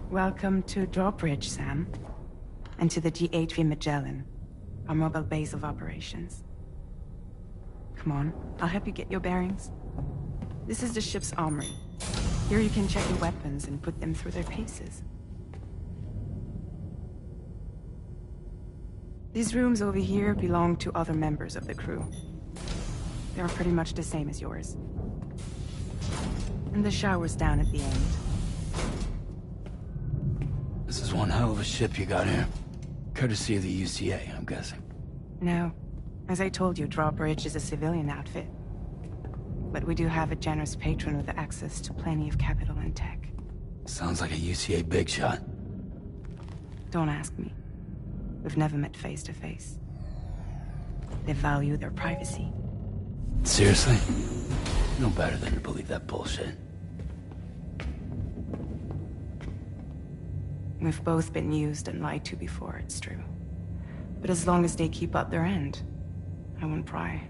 Welcome to Drawbridge, Sam. And to the GHV Magellan, our mobile base of operations. Come on, I'll help you get your bearings. This is the ship's armory. Here you can check your weapons and put them through their paces. These rooms over here belong to other members of the crew. They're pretty much the same as yours. And the shower's down at the end. This is one hell of a ship you got here. Courtesy of the UCA, I'm guessing. No. As I told you, Drawbridge is a civilian outfit. But we do have a generous patron with access to plenty of capital and tech. Sounds like a UCA big shot. Don't ask me. We've never met face to face. They value their privacy. Seriously? No better than to believe that bullshit. We've both been used and lied to before, it's true. But as long as they keep up their end, I won't pry.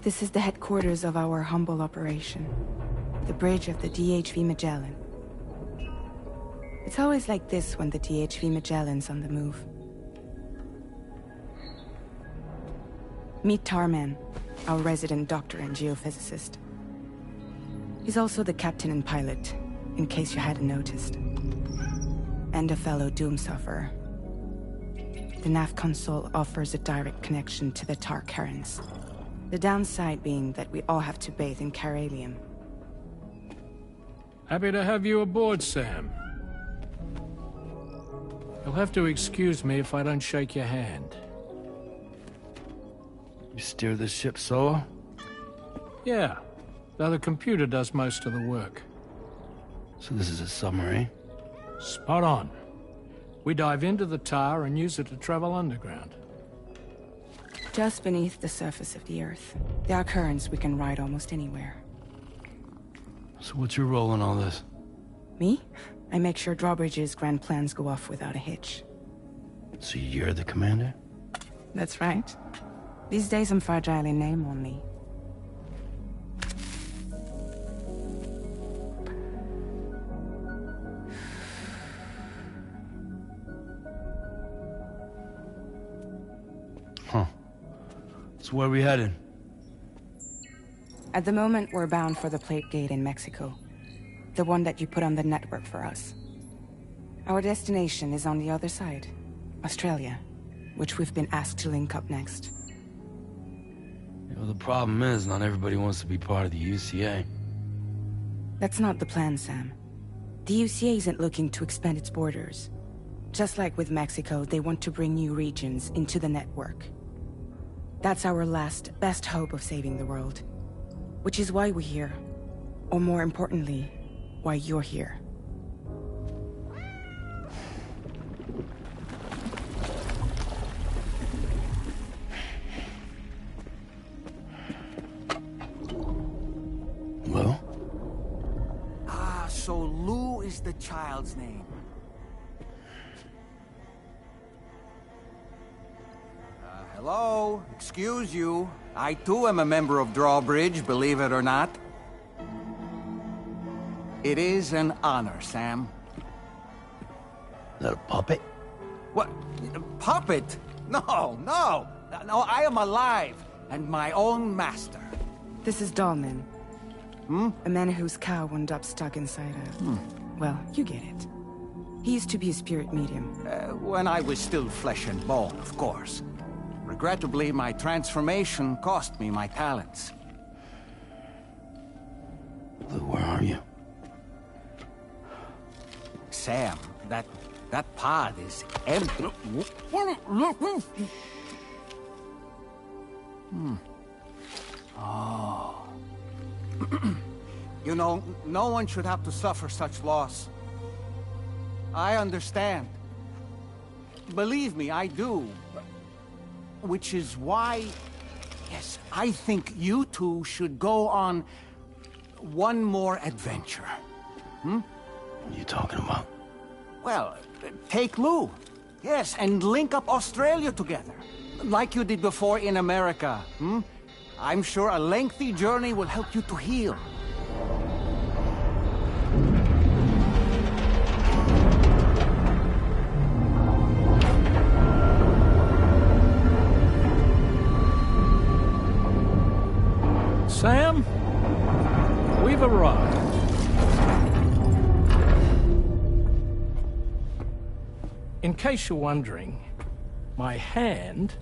This is the headquarters of our humble operation. The bridge of the DHV Magellan. It's always like this when the DHV Magellan's on the move. Meet Tarman, our resident doctor and geophysicist. He's also the captain and pilot, in case you hadn't noticed. And a fellow doom sufferer. The nav console offers a direct connection to the Tar currents. The downside being that we all have to bathe in Caralium. Happy to have you aboard, Sam. You'll have to excuse me if I don't shake your hand. You steer this ship solo? Yeah, though the computer does most of the work. So this is a submarine? Spot on. We dive into the Tar and use it to travel underground. Just beneath the surface of the Earth. There are currents we can ride almost anywhere. So what's your role in all this? Me? I make sure Drawbridge's grand plans go off without a hitch. So you're the commander? That's right. These days I'm fragile in name only. Huh. So where are we headed? At the moment, we're bound for the Plate Gate in Mexico. The one that you put on the network for us. Our destination is on the other side, Australia, which we've been asked to link up next. You know, the problem is, not everybody wants to be part of the UCA. That's not the plan, Sam. The UCA isn't looking to expand its borders. Just like with Mexico, they want to bring new regions into the network. That's our last, best hope of saving the world. Which is why we're here. Or more importantly, why you're here. Well? Ah, so Lou is the child's name. Hello? Excuse you. I too am a member of Drawbridge, believe it or not. It is an honor, Sam. Is that a puppet? What? Puppet? No, no! No, I am alive, and my own master. This is Dahlman. Hmm? A man whose cow wound up stuck inside a... Well, you get it. He used to be a spirit medium. When I was still flesh and bone, of course. Regrettably, my transformation cost me my talents. Lou, where are you? Sam, that pod is empty. Oh. You know, no one should have to suffer such loss. I understand. Believe me, I do. Which is why, yes, I think you two should go on, one more adventure. What are you talking about? Well, take Lou. Yes, and link up Australia together. Like you did before in America, I'm sure a lengthy journey will help you to heal. Sam, we've arrived. In case you're wondering, my hand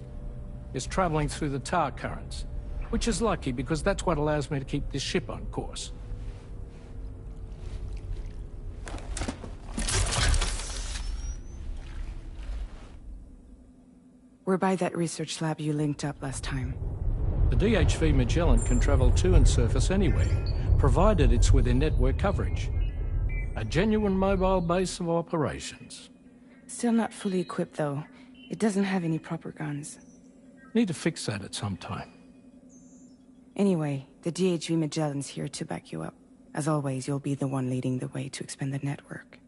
is traveling through the tar currents, which is lucky because that's what allows me to keep this ship on course. We're by that research lab you linked up last time. The DHV Magellan can travel to and surface anywhere, provided it's within network coverage. A genuine mobile base of operations. Still not fully equipped, though. It doesn't have any proper guns. Need to fix that at some time. Anyway, the DHV Magellan's here to back you up. As always, you'll be the one leading the way to expand the network.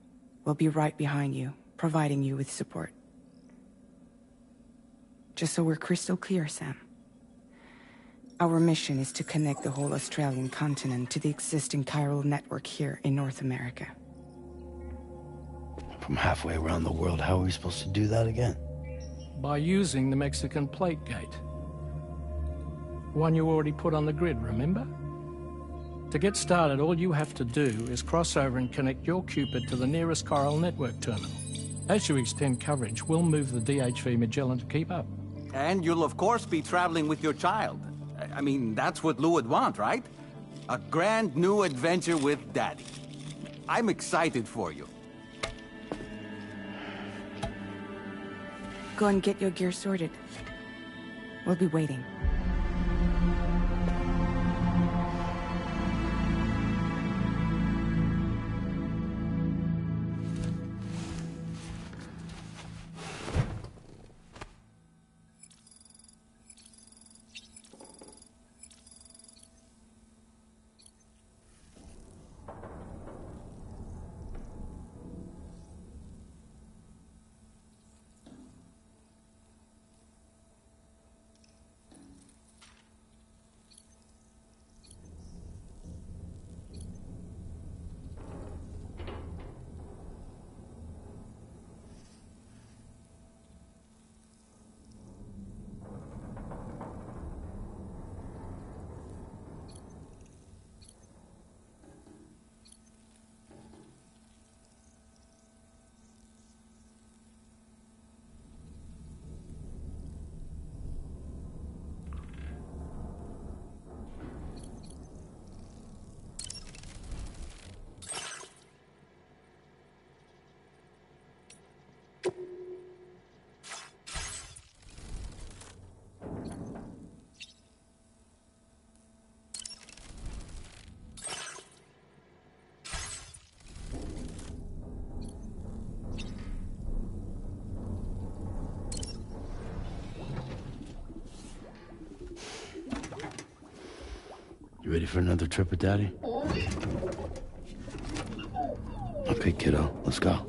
We'll be right behind you, providing you with support. Just so we're crystal clear, Sam. Our mission is to connect the whole Australian continent to the existing chiral network here in North America. From halfway around the world, how are we supposed to do that again? By using the Mexican plate gate. One you already put on the grid, remember? To get started, all you have to do is cross over and connect your Cupid to the nearest chiral network terminal. As you extend coverage, we'll move the DHV Magellan to keep up. And you'll of course be traveling with your child. I mean, that's what Lou would want, right? A grand new adventure with Daddy. I'm excited for you. Go and get your gear sorted. We'll be waiting. You ready for another trip with Daddy? Okay, kiddo, let's go.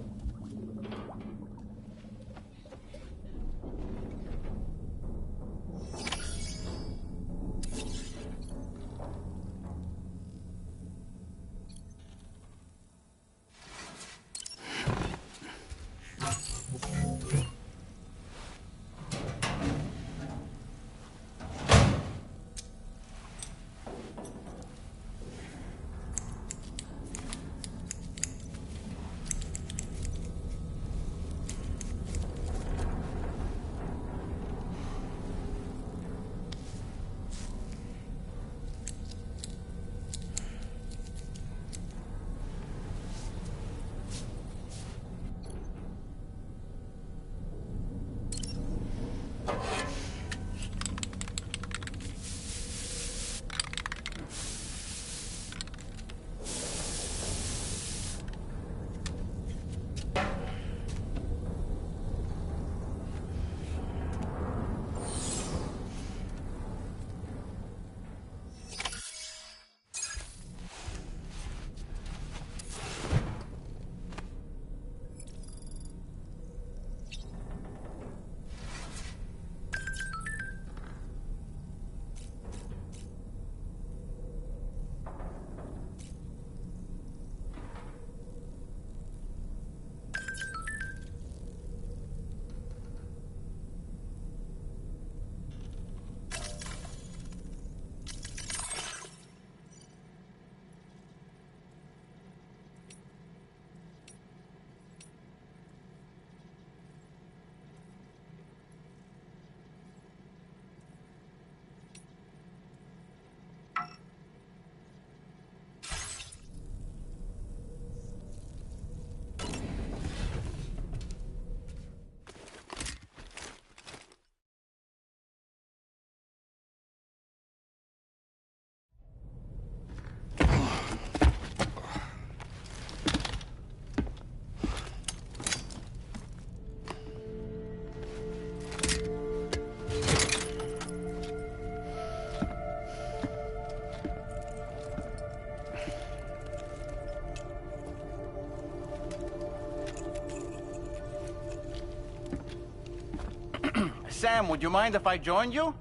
Sam, would you mind if I joined you?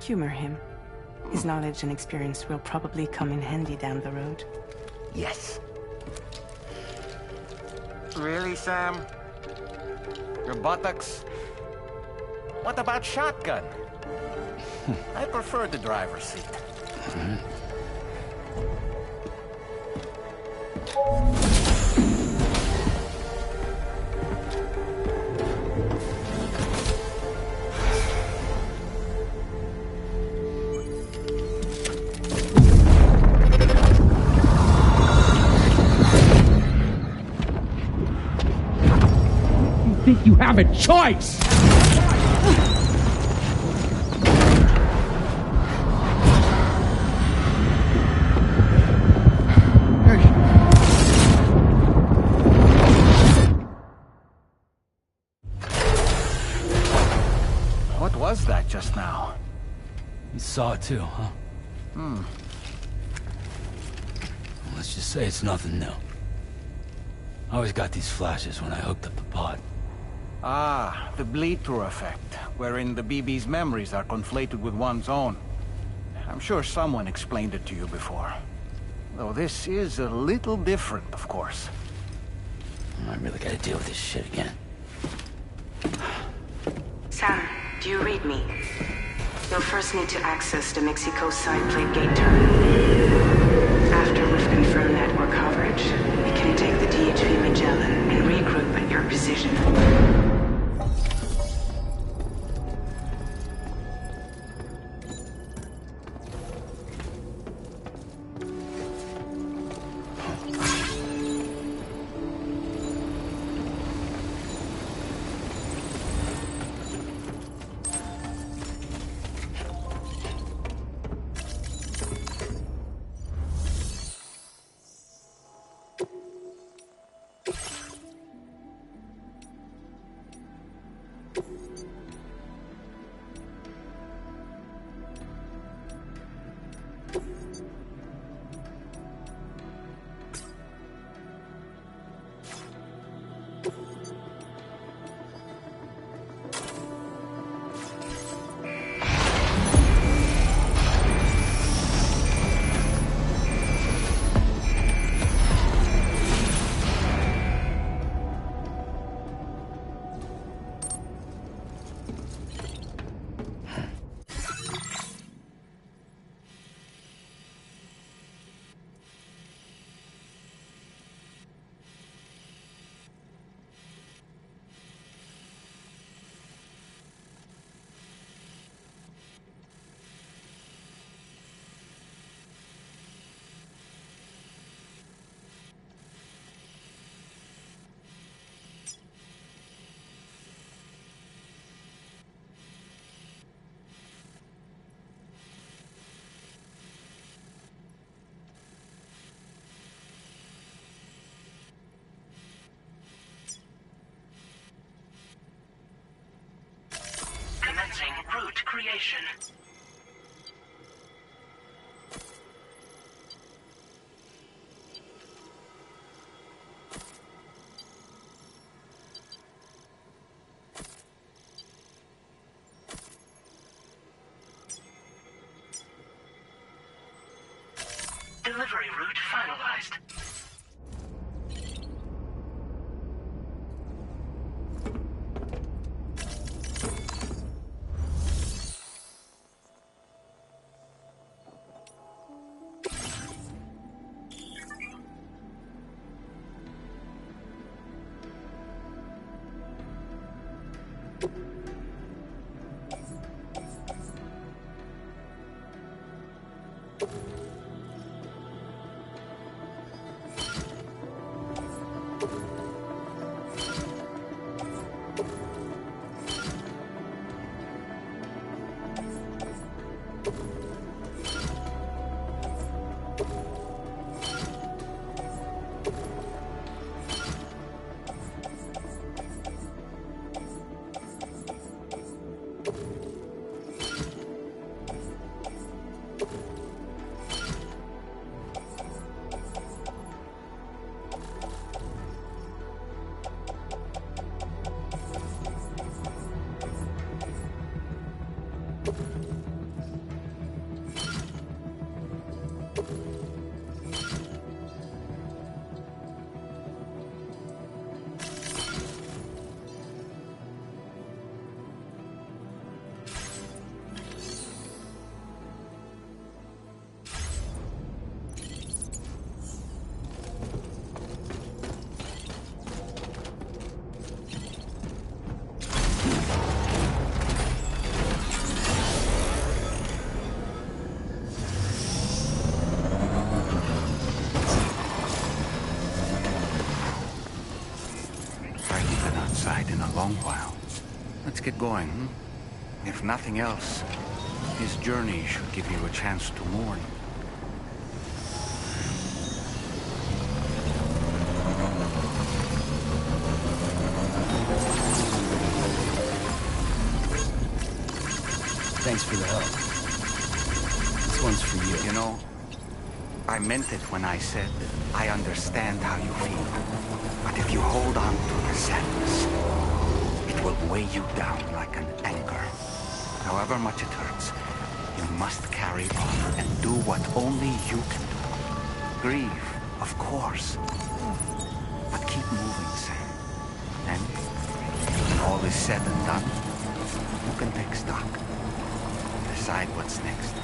Humor him. His knowledge and experience will probably come in handy down the road. Yes. Really, Sam? Your buttocks? What about shotgun? I prefer the driver's seat. Think you have a choice? What was that just now? You saw it too, huh? Let's just say it's nothing new. I always got these flashes when I hooked up the pod. Ah, the bleed-through effect, wherein the BB's memories are conflated with one's own. I'm sure someone explained it to you before. Though this is a little different, of course. I really gotta deal with this shit again. Sam, do you read me? You'll first need to access the Mexico side plate gate terminal. After we've confirmed network coverage, we can take the DHV Magellan and regroup at your position. Commencing route creation. Delivery route finalized. long while. Let's get going, hmm? If nothing else, his journey should give you a chance to mourn. Thanks for the help. This one's for you. You know, I meant it when I said I understand how you feel. But if you hold on to the sadness, it will weigh you down like an anchor. However much it hurts, you must carry on and do what only you can do. Grieve, of course. But keep moving, Sam. And when all is said and done, you can take stock. Decide what's next.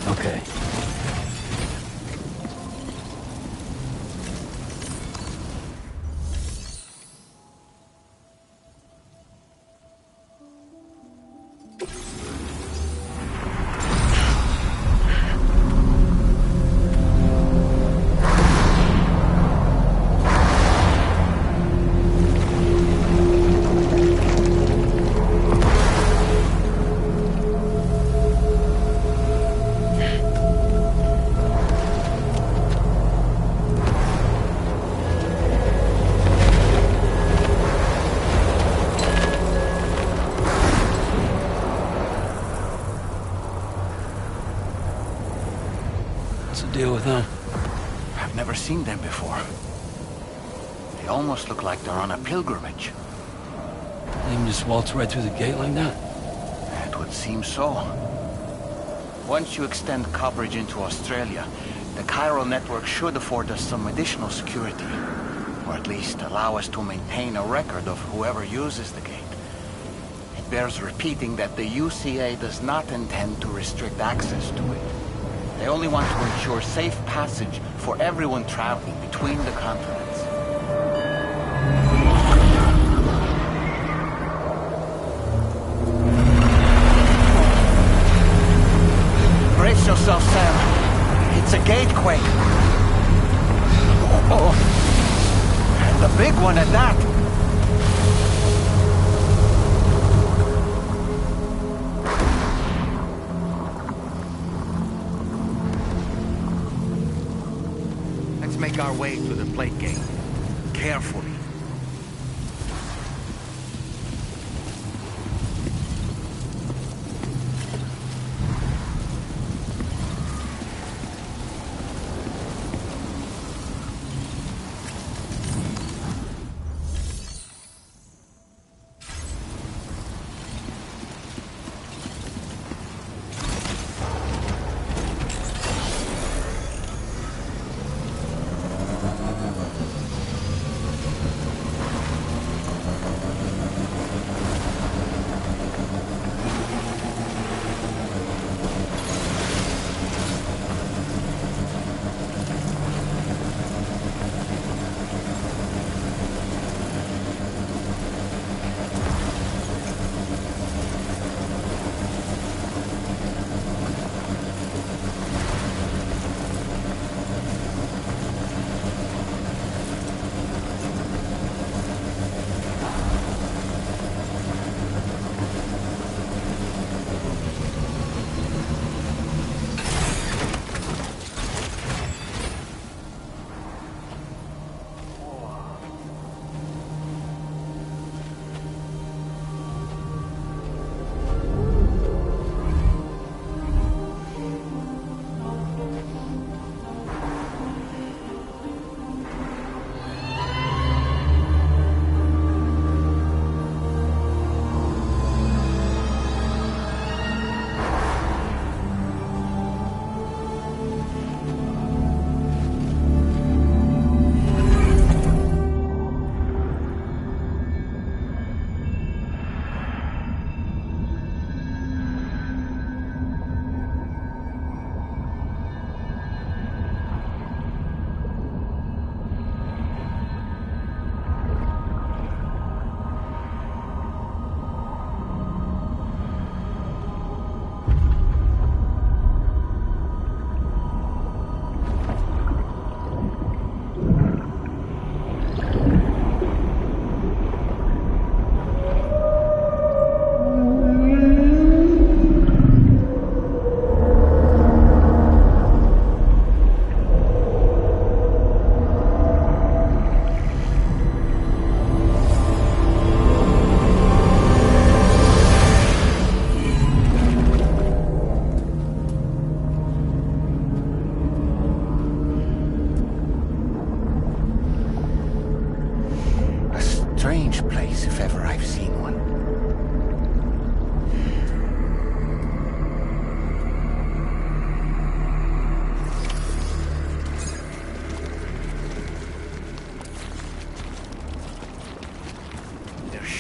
Okay. Deal with them? I've never seen them before. They almost look like they're on a pilgrimage. They can just waltz right through the gate like that? It would seem so. Once you extend coverage into Australia, the chiral network should afford us some additional security. Or at least allow us to maintain a record of whoever uses the gate. It bears repeating that the UCA does not intend to restrict access to it. They only want to ensure safe passage for everyone traveling between the continents. Brace yourself, Sam. It's a gatequake. Oh, and a big one at that. Make our way to the plate gate. Carefully.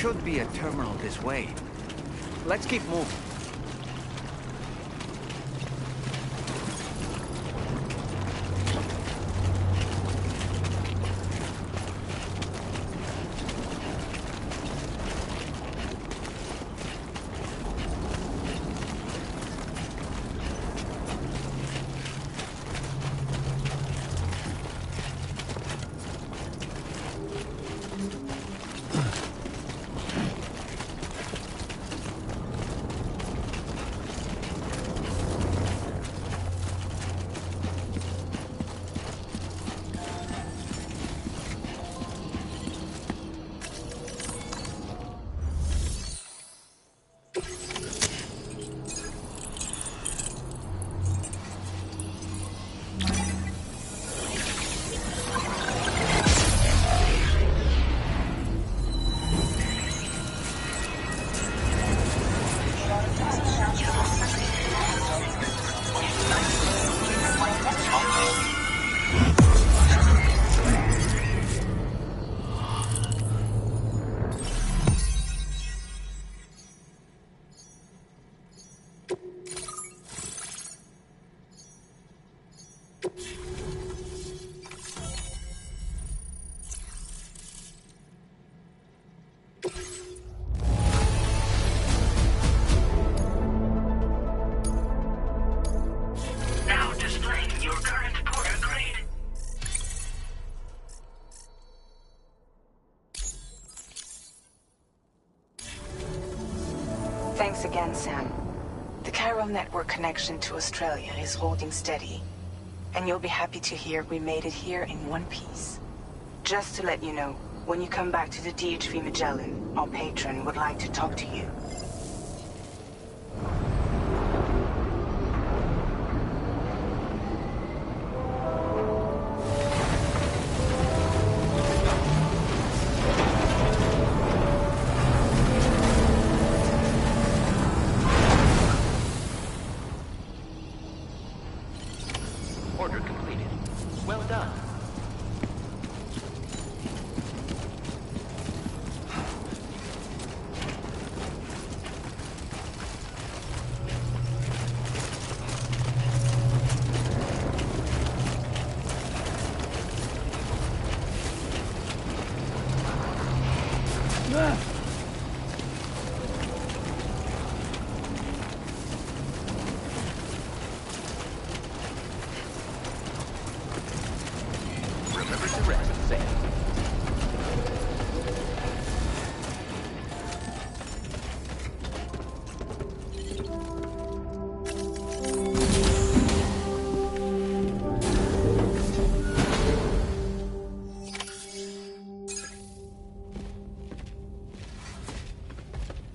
should be a terminal this way. Let's keep moving. Now displaying your current porter grade. Thanks again, Sam. The chiral network connection to Australia is holding steady. And you'll be happy to hear we made it here in one piece. Just to let you know, when you come back to the DHV Magellan, our patron would like to talk to you. Order completed. Well done. Remember to rest, Sam.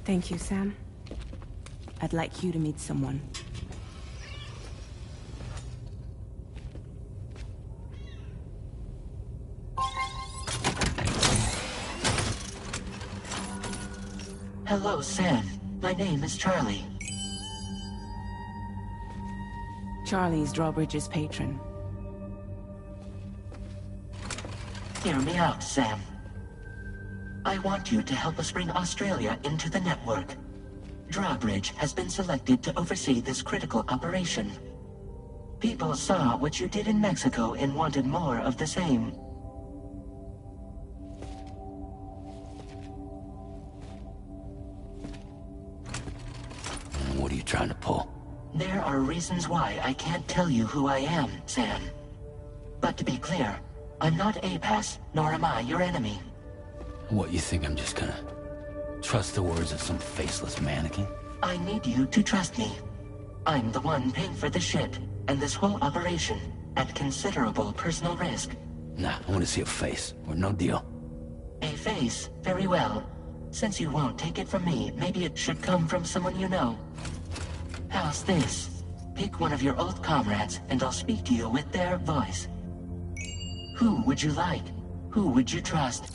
Thank you, Sam. I'd like you to meet someone. Hello, Sam. My name is Charlie. Charlie's Drawbridge's patron. Hear me out, Sam. I want you to help us bring Australia into the network. Drawbridge has been selected to oversee this critical operation. People saw what you did in Mexico and wanted more of the same. What are you trying to pull? There are reasons why I can't tell you who I am, Sam. But to be clear, I'm not APAS, nor am I your enemy. What, you think I'm just gonna trust the words of some faceless mannequin? I need you to trust me. I'm the one paying for the ship, and this whole operation, at considerable personal risk. Nah, I want to see a face, or no deal. A face? Very well. Since you won't take it from me, maybe it should come from someone you know. How's this? Pick one of your old comrades, and I'll speak to you with their voice. Who would you like? Who would you trust?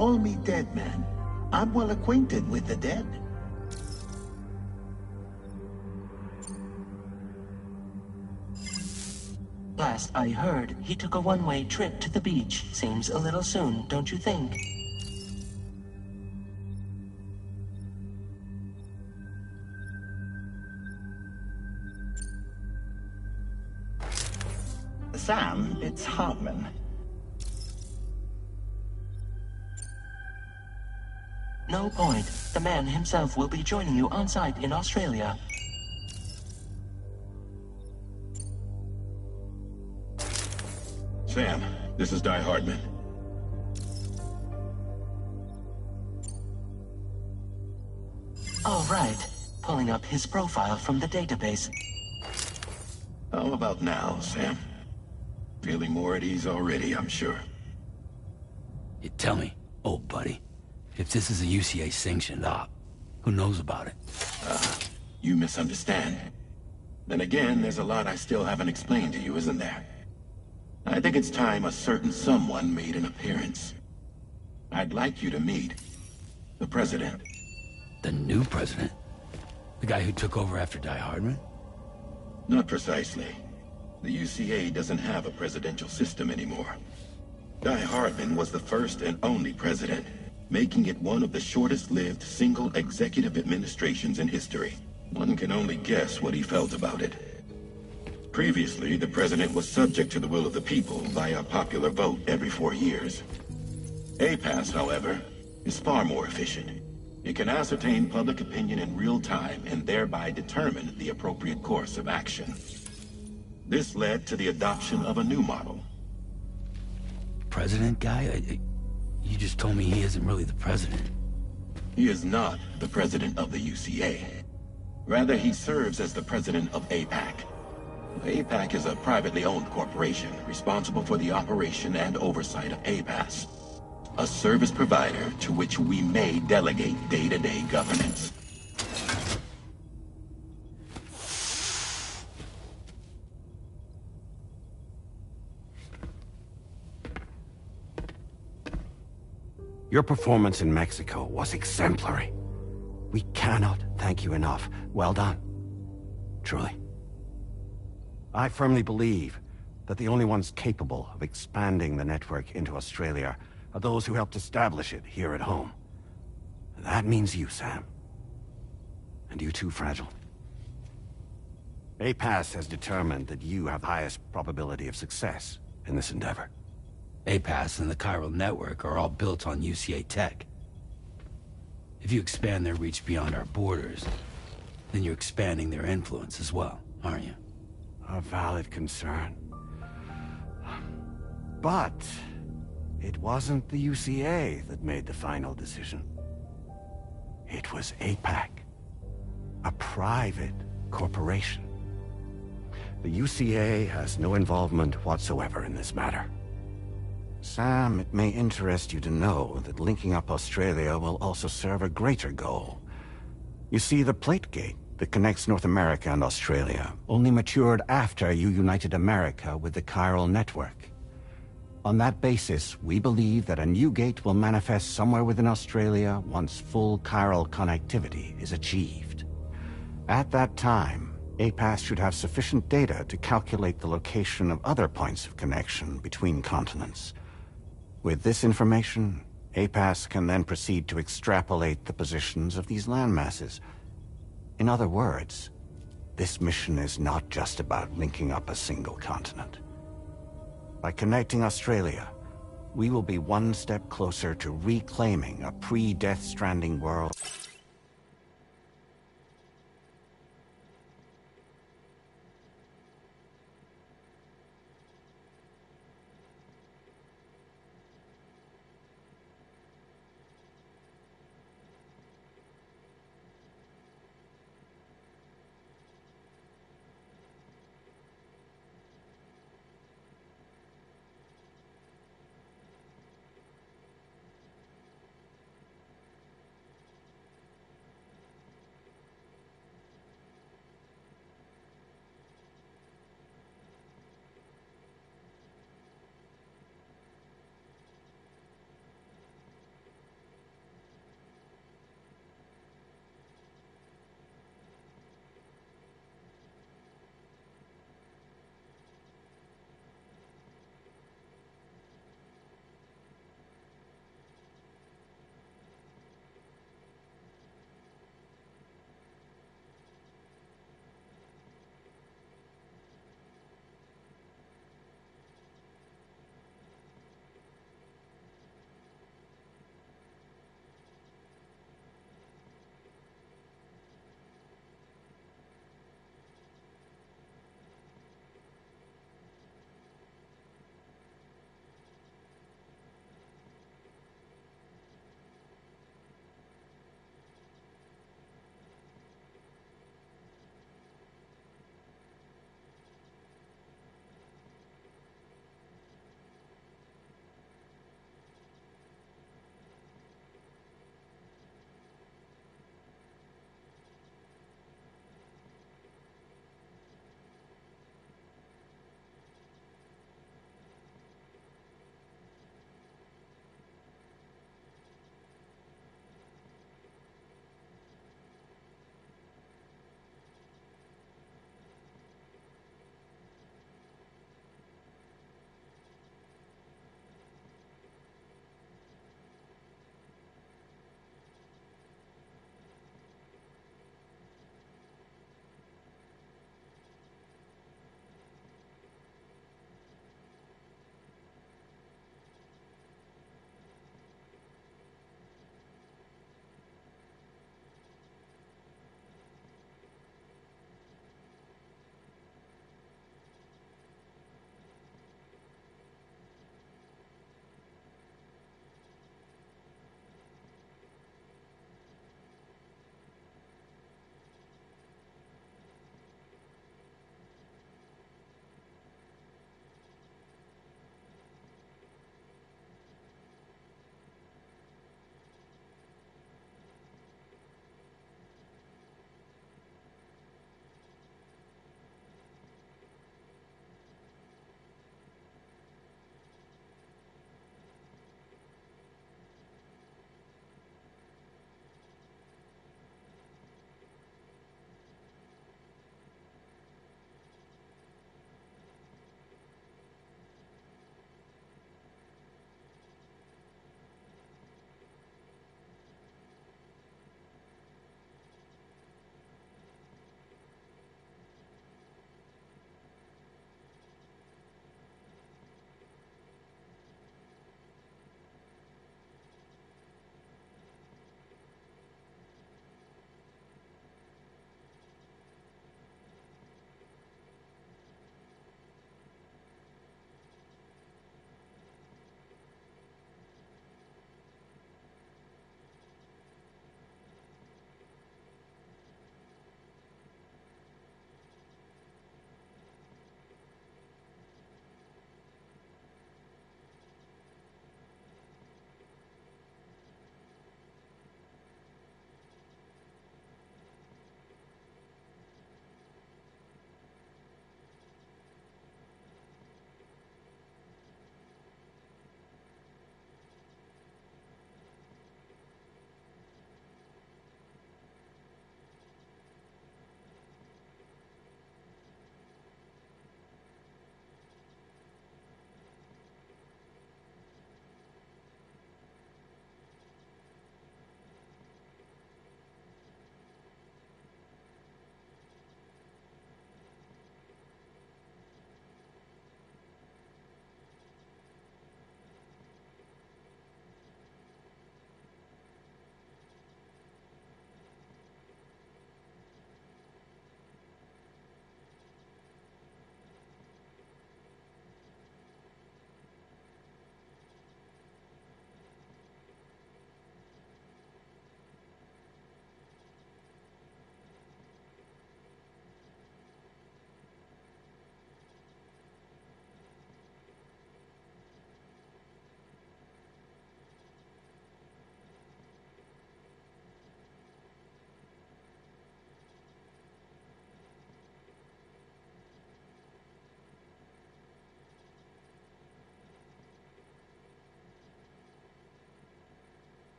call me dead man. I'm well acquainted with the dead. Last I heard, he took a one-way trip to the beach. Seems a little soon, don't you think? Sam, it's Hartman. No point. The man himself will be joining you on site in Australia. Sam, this is Die Hardman. All right. Pulling up his profile from the database. How about now, Sam? Feeling more at ease already, I'm sure. You tell me, old buddy, if this is a UCA-sanctioned op, who knows about it? You misunderstand. Then again, there's a lot I still haven't explained to you, isn't there? I think it's time a certain someone made an appearance. I'd like you to meet the President. The new president? The guy who took over after Die Hardman? Not precisely. The UCA doesn't have a presidential system anymore. Die Hardman was the first and only president, making it one of the shortest-lived single executive administrations in history. One can only guess what he felt about it. Previously, the president was subject to the will of the people via popular vote every 4 years. APAS, however, is far more efficient. It can ascertain public opinion in real time and thereby determine the appropriate course of action. This led to the adoption of a new model. President guy? You just told me he isn't really the president. He is not the president of the UCA. Rather, he serves as the president of APAC. APAC is a privately owned corporation responsible for the operation and oversight of APAS, a service provider to which we may delegate day-to-day governance. Your performance in Mexico was exemplary. We cannot thank you enough. Well done. Truly. I firmly believe that the only ones capable of expanding the network into Australia are those who helped establish it here at home. That means you, Sam. And you too, Fragile. APAS has determined that you have the highest probability of success in this endeavor. APAS and the chiral network are all built on UCA tech. If you expand their reach beyond our borders, then you're expanding their influence as well, aren't you? A valid concern. But it wasn't the UCA that made the final decision. It was APAC, a private corporation. The UCA has no involvement whatsoever in this matter. Sam, it may interest you to know that linking up Australia will also serve a greater goal. You see, the plate gate that connects North America and Australia only matured after you united America with the chiral network. On that basis, we believe that a new gate will manifest somewhere within Australia once full chiral connectivity is achieved. At that time, APAS should have sufficient data to calculate the location of other points of connection between continents. With this information, APAS can then proceed to extrapolate the positions of these landmasses. In other words, this mission is not just about linking up a single continent. By connecting Australia, we will be one step closer to reclaiming a pre-Death Stranding world.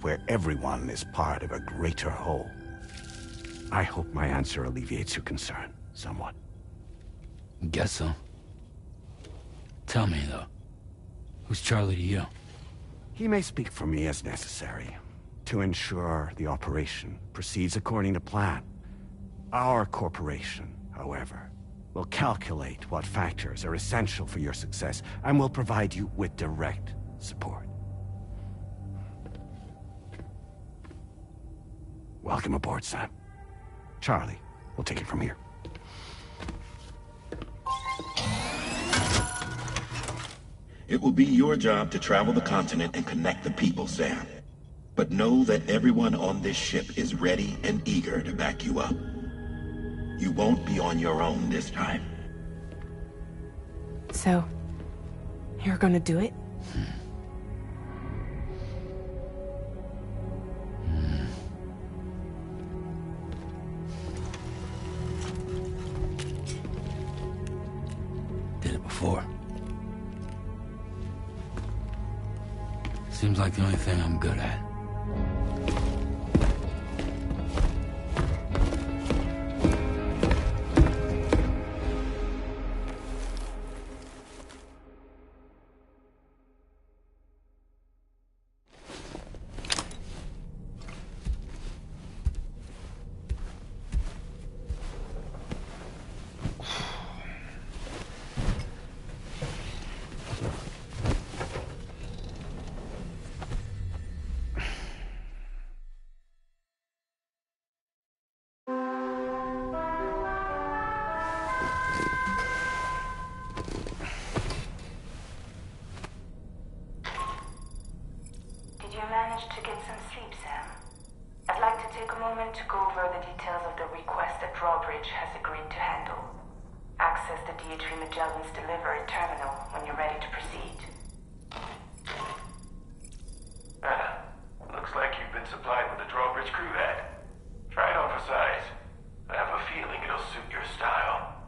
where everyone is part of a greater whole. I hope my answer alleviates your concern somewhat. Guess so. Tell me, though. Who's Charlie to you? He may speak for me as necessary, to ensure the operation proceeds according to plan. Our corporation, however, will calculate what factors are essential for your success and will provide you with direct support. Welcome aboard, Sam. Charlie, we'll take it from here. It will be your job to travel the continent and connect the people, Sam. But know that everyone on this ship is ready and eager to back you up. You won't be on your own this time. So, you're gonna do it? Did it before. Seems like the only thing I'm good at. To get some sleep, Sam. I'd like to take a moment to go over the details of the request that Drawbridge has agreed to handle. Access the D.H. Magellan's delivery terminal when you're ready to proceed. Looks like you've been supplied with a Drawbridge crew hat. Try it on for size. I have a feeling it'll suit your style.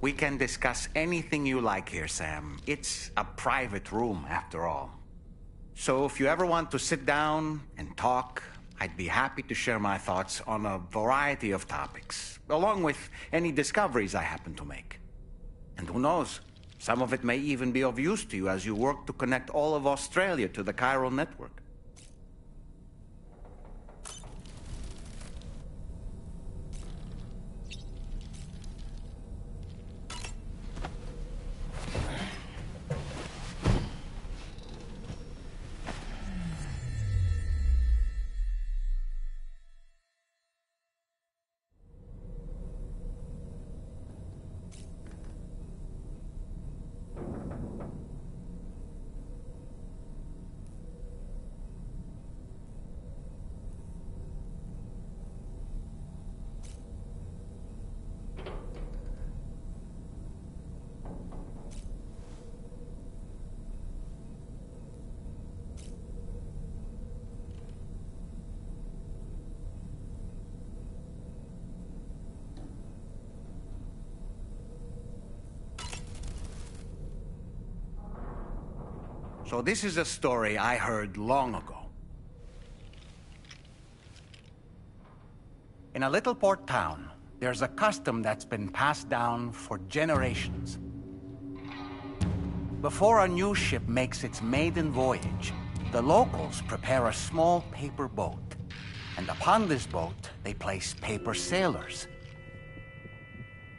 We can discuss anything you like here, Sam. It's a private room, after all. So if you ever want to sit down and talk, I'd be happy to share my thoughts on a variety of topics, along with any discoveries I happen to make. And who knows, some of it may even be of use to you as you work to connect all of Australia to the chiral network. So this is a story I heard long ago. In a little port town, there's a custom that's been passed down for generations. Before a new ship makes its maiden voyage, the locals prepare a small paper boat. And upon this boat, they place paper sailors.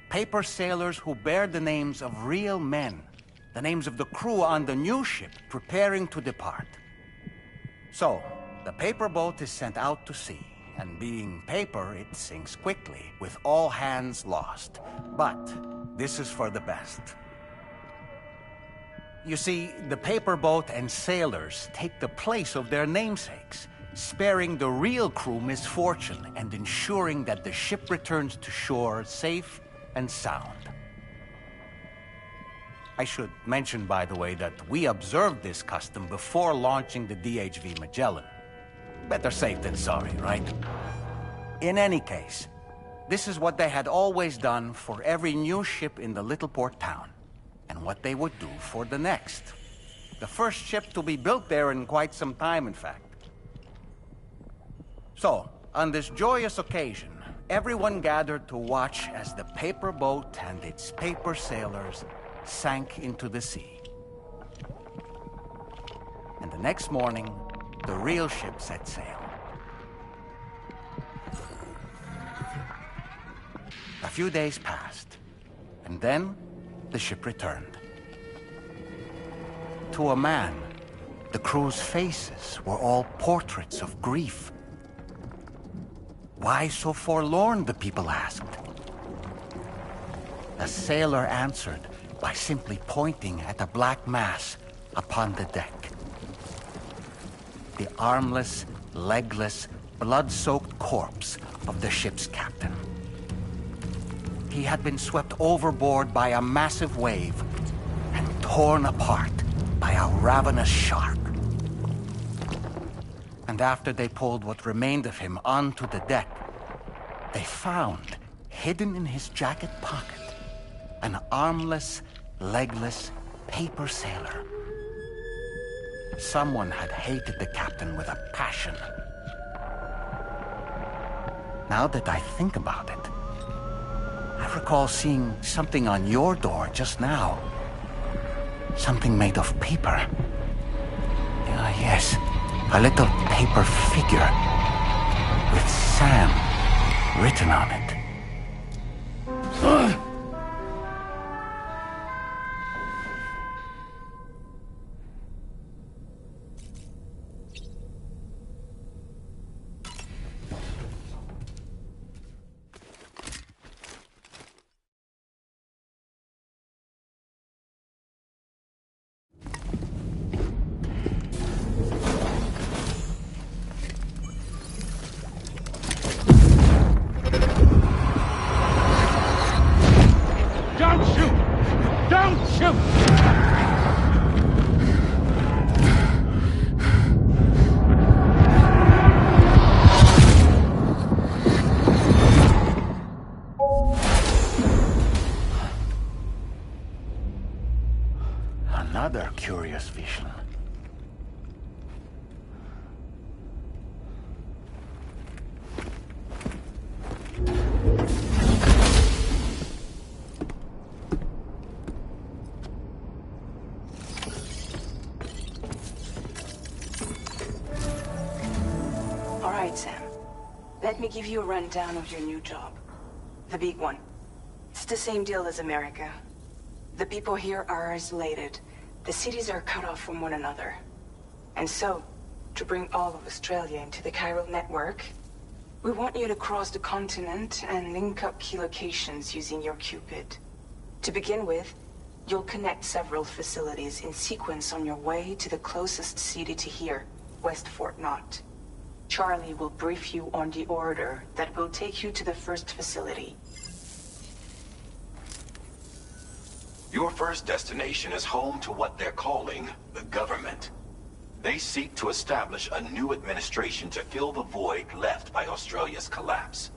Paper sailors who bear the names of real men. The names of the crew on the new ship preparing to depart. So, the paper boat is sent out to sea, and being paper, it sinks quickly, with all hands lost. But this is for the best. You see, the paper boat and sailors take the place of their namesakes, sparing the real crew misfortune and ensuring that the ship returns to shore safe and sound. I should mention, by the way, that we observed this custom before launching the DHV Magellan. Better safe than sorry, right? In any case, this is what they had always done for every new ship in the little port town, and what they would do for the next. The first ship to be built there in quite some time, in fact. So, on this joyous occasion, everyone gathered to watch as the paper boat and its paper sailors sank into the sea. And the next morning, the real ship set sail. A few days passed, and then the ship returned. To a man, the crew's faces were all portraits of grief. Why so forlorn, the people asked. The sailor answered by simply pointing at a black mass upon the deck. The armless, legless, blood-soaked corpse of the ship's captain. He had been swept overboard by a massive wave and torn apart by a ravenous shark. And after they pulled what remained of him onto the deck, they found, hidden in his jacket pocket, an armless, legless paper sailor. Someone had hated the captain with a passion. Now that I think about it, I recall seeing something on your door just now. Something made of paper. Yes, a little paper figure with Sam written on it. curious vision. All right, Sam. Let me give you a rundown of your new job. The big one. It's the same deal as America. The people here are isolated. The cities are cut off from one another. And so, to bring all of Australia into the chiral network, we want you to cross the continent and link up key locations using your Cupid. To begin with, you'll connect several facilities in sequence on your way to the closest city to here, West Fort Knott. Charlie will brief you on the order that will take you to the first facility. Your first destination is home to what they're calling the government. They seek to establish a new administration to fill the void left by Australia's collapse.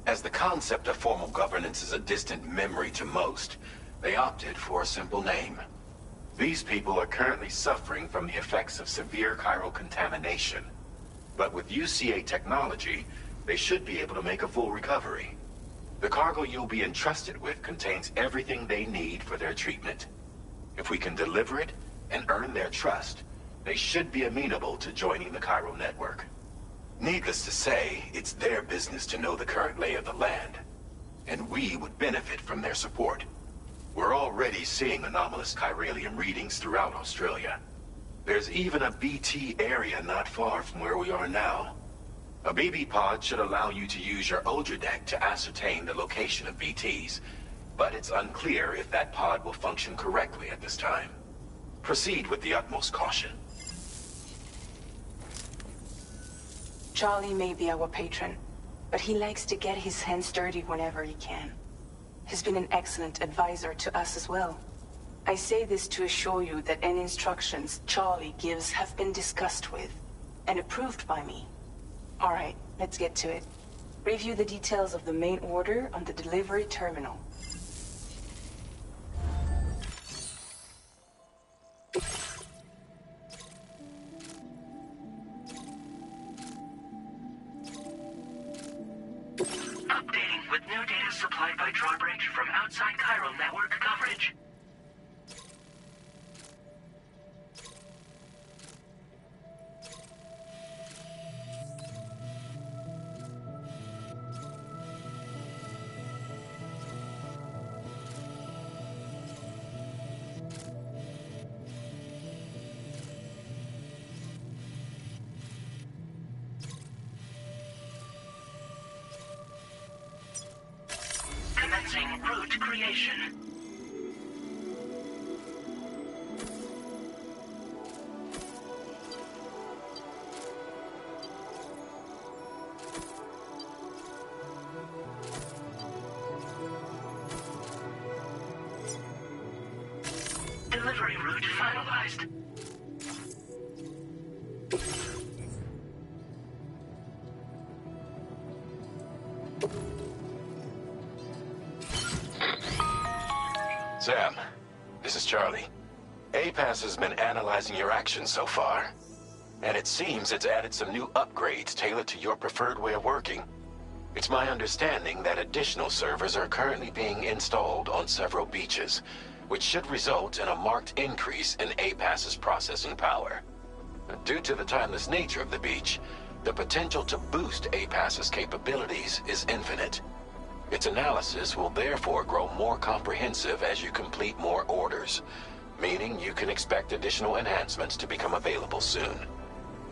As the concept of formal governance is a distant memory to most, they opted for a simple name. These people are currently suffering from the effects of severe chiral contamination. But with UCA technology, they should be able to make a full recovery. The cargo you'll be entrusted with contains everything they need for their treatment. If we can deliver it and earn their trust, they should be amenable to joining the chiral network. Needless to say, it's their business to know the current lay of the land, and we would benefit from their support. We're already seeing anomalous chiralium readings throughout Australia. There's even a BT area not far from where we are now. A BB pod should allow you to use your Ultra deck to ascertain the location of BTs, but it's unclear if that pod will function correctly at this time. Proceed with the utmost caution. Charlie may be our patron, but he likes to get his hands dirty whenever he can. He's been an excellent advisor to us as well. I say this to assure you that any instructions Charlie gives have been discussed with and approved by me. All right, let's get to it. Review the details of the main order on the delivery terminal. Updating with new data supplied by Drawbridge from outside chiral network coverage. Commencing route creation. Delivery route finalized. Sam, this is Charlie. APAS has been analyzing your actions so far, and it seems it's added some new upgrades tailored to your preferred way of working. It's my understanding that additional servers are currently being installed on several beaches, which should result in a marked increase in APAS's processing power. Due to the timeless nature of the beach, the potential to boost APAS's capabilities is infinite. Its analysis will therefore grow more comprehensive as you complete more orders, meaning you can expect additional enhancements to become available soon.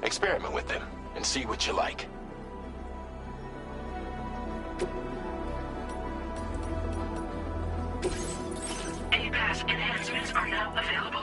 Experiment with them and see what you like. APAS enhancements are now available.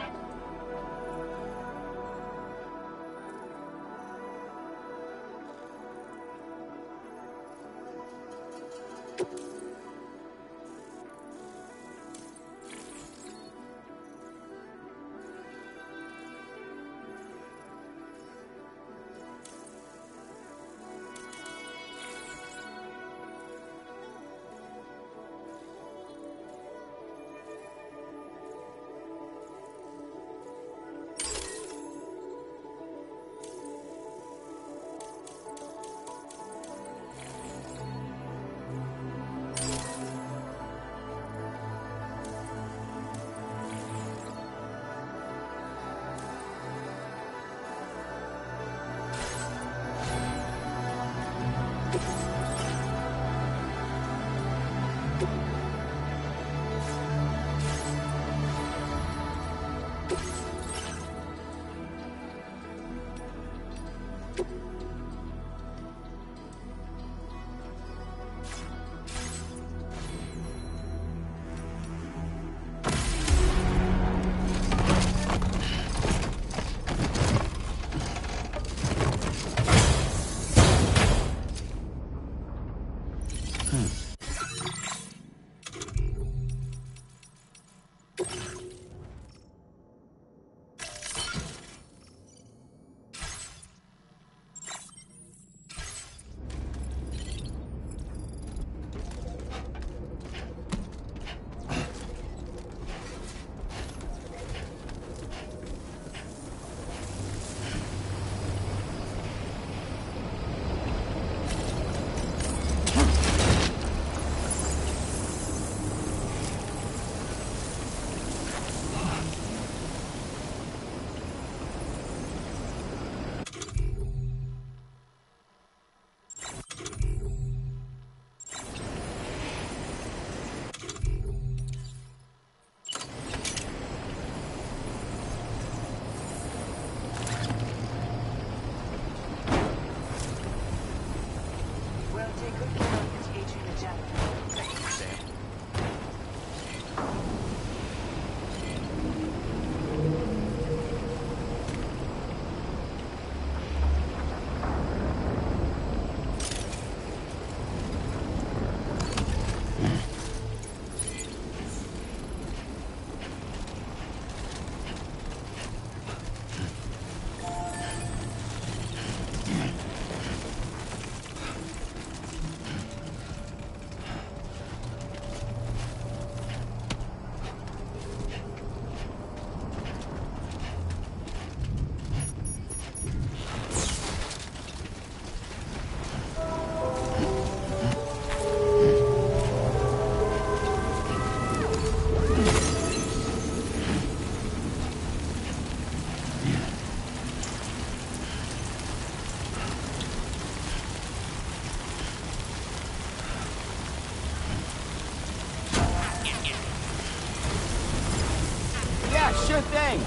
Sure thing.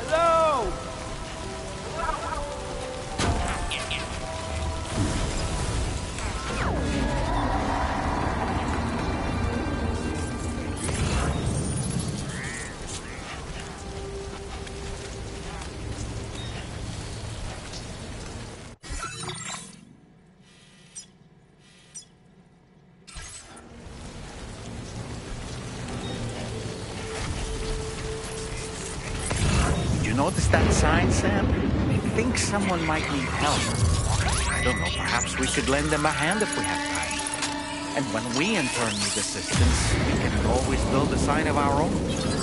Hello. Notice that sign, Sam? I think someone might need help. I don't know, perhaps we could lend them a hand if we have time. And when we in turn need assistance, we can always build a sign of our own.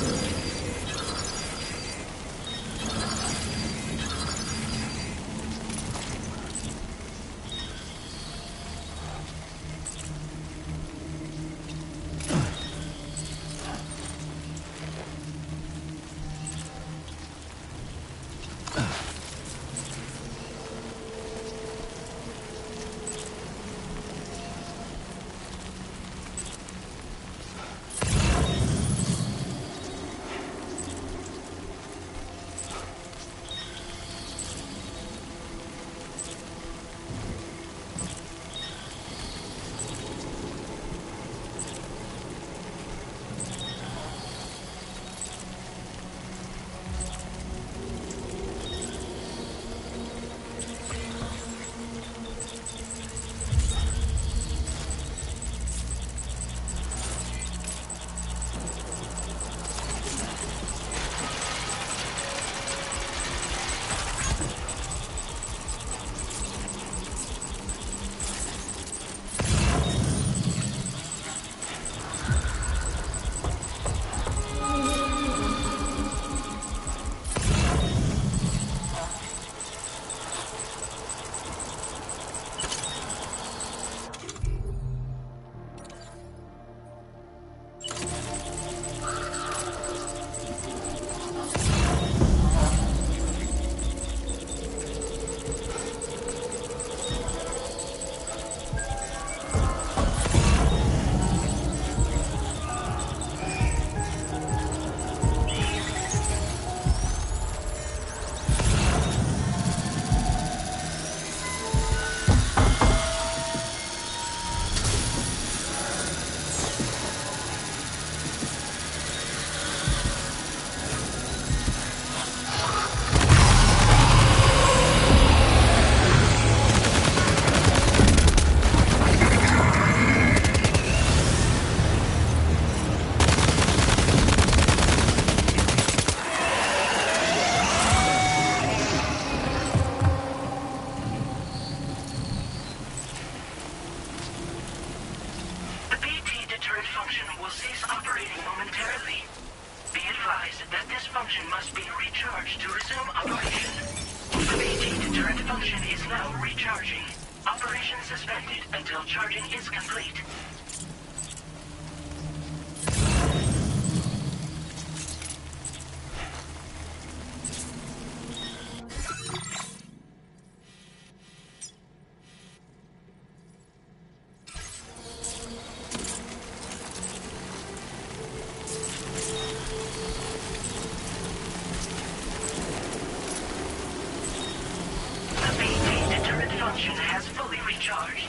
is operating momentarily. Be advised that this function must be recharged to resume operation. The BT deterrent function is now recharging. Operation suspended until charging is complete. Has fully recharged.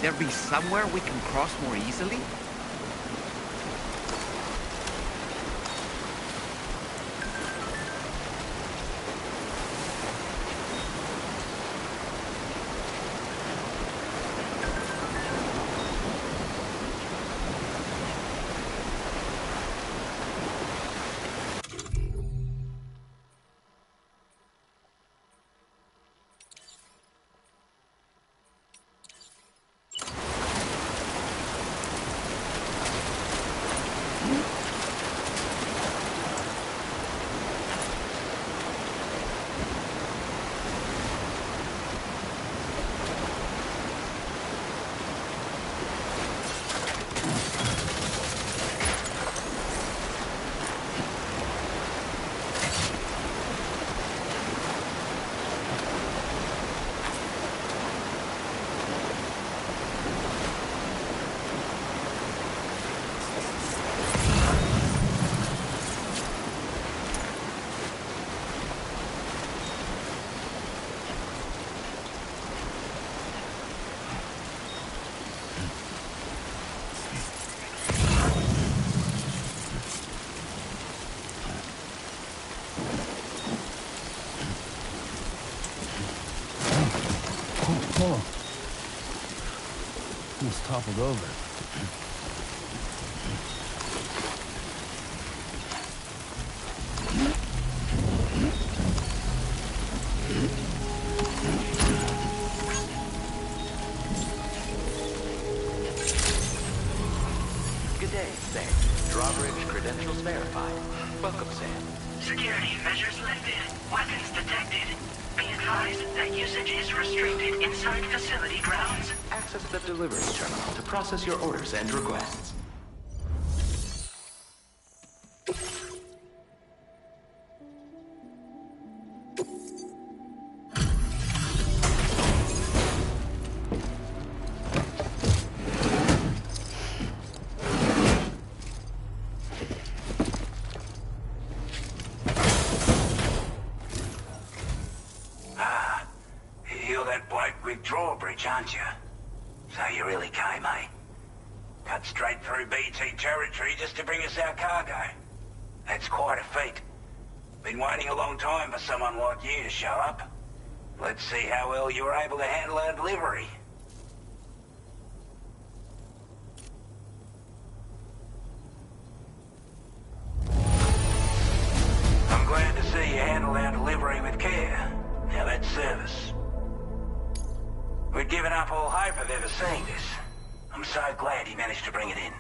there be somewhere we can cross more easily? Oh, almost toppled over. Good day, Sam. Drawbridge credentials verified. Welcome, Sam. Security measures lifted. Weapons detected. Be advised that usage is restricted inside facility grounds. Access the delivery terminal to process your orders and requests. You're that bloke with Drawbridge, aren't you? So you really came, eh? Cut straight through BT territory just to bring us our cargo. That's quite a feat. Been waiting a long time for someone like you to show up. Let's see how well you were able to handle our delivery. I'm glad to see you handled our delivery with care. Now that's service. We'd given up all hope of ever seeing this. I'm so glad he managed to bring it in.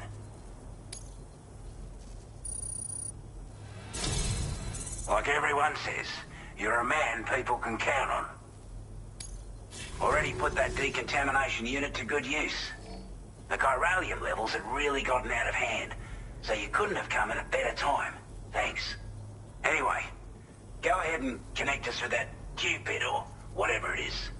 Like everyone says, you're a man people can count on. Already put that decontamination unit to good use. The chiralium levels had really gotten out of hand, so you couldn't have come at a better time. Thanks. Anyway, go ahead and connect us with that Cupid or whatever it is.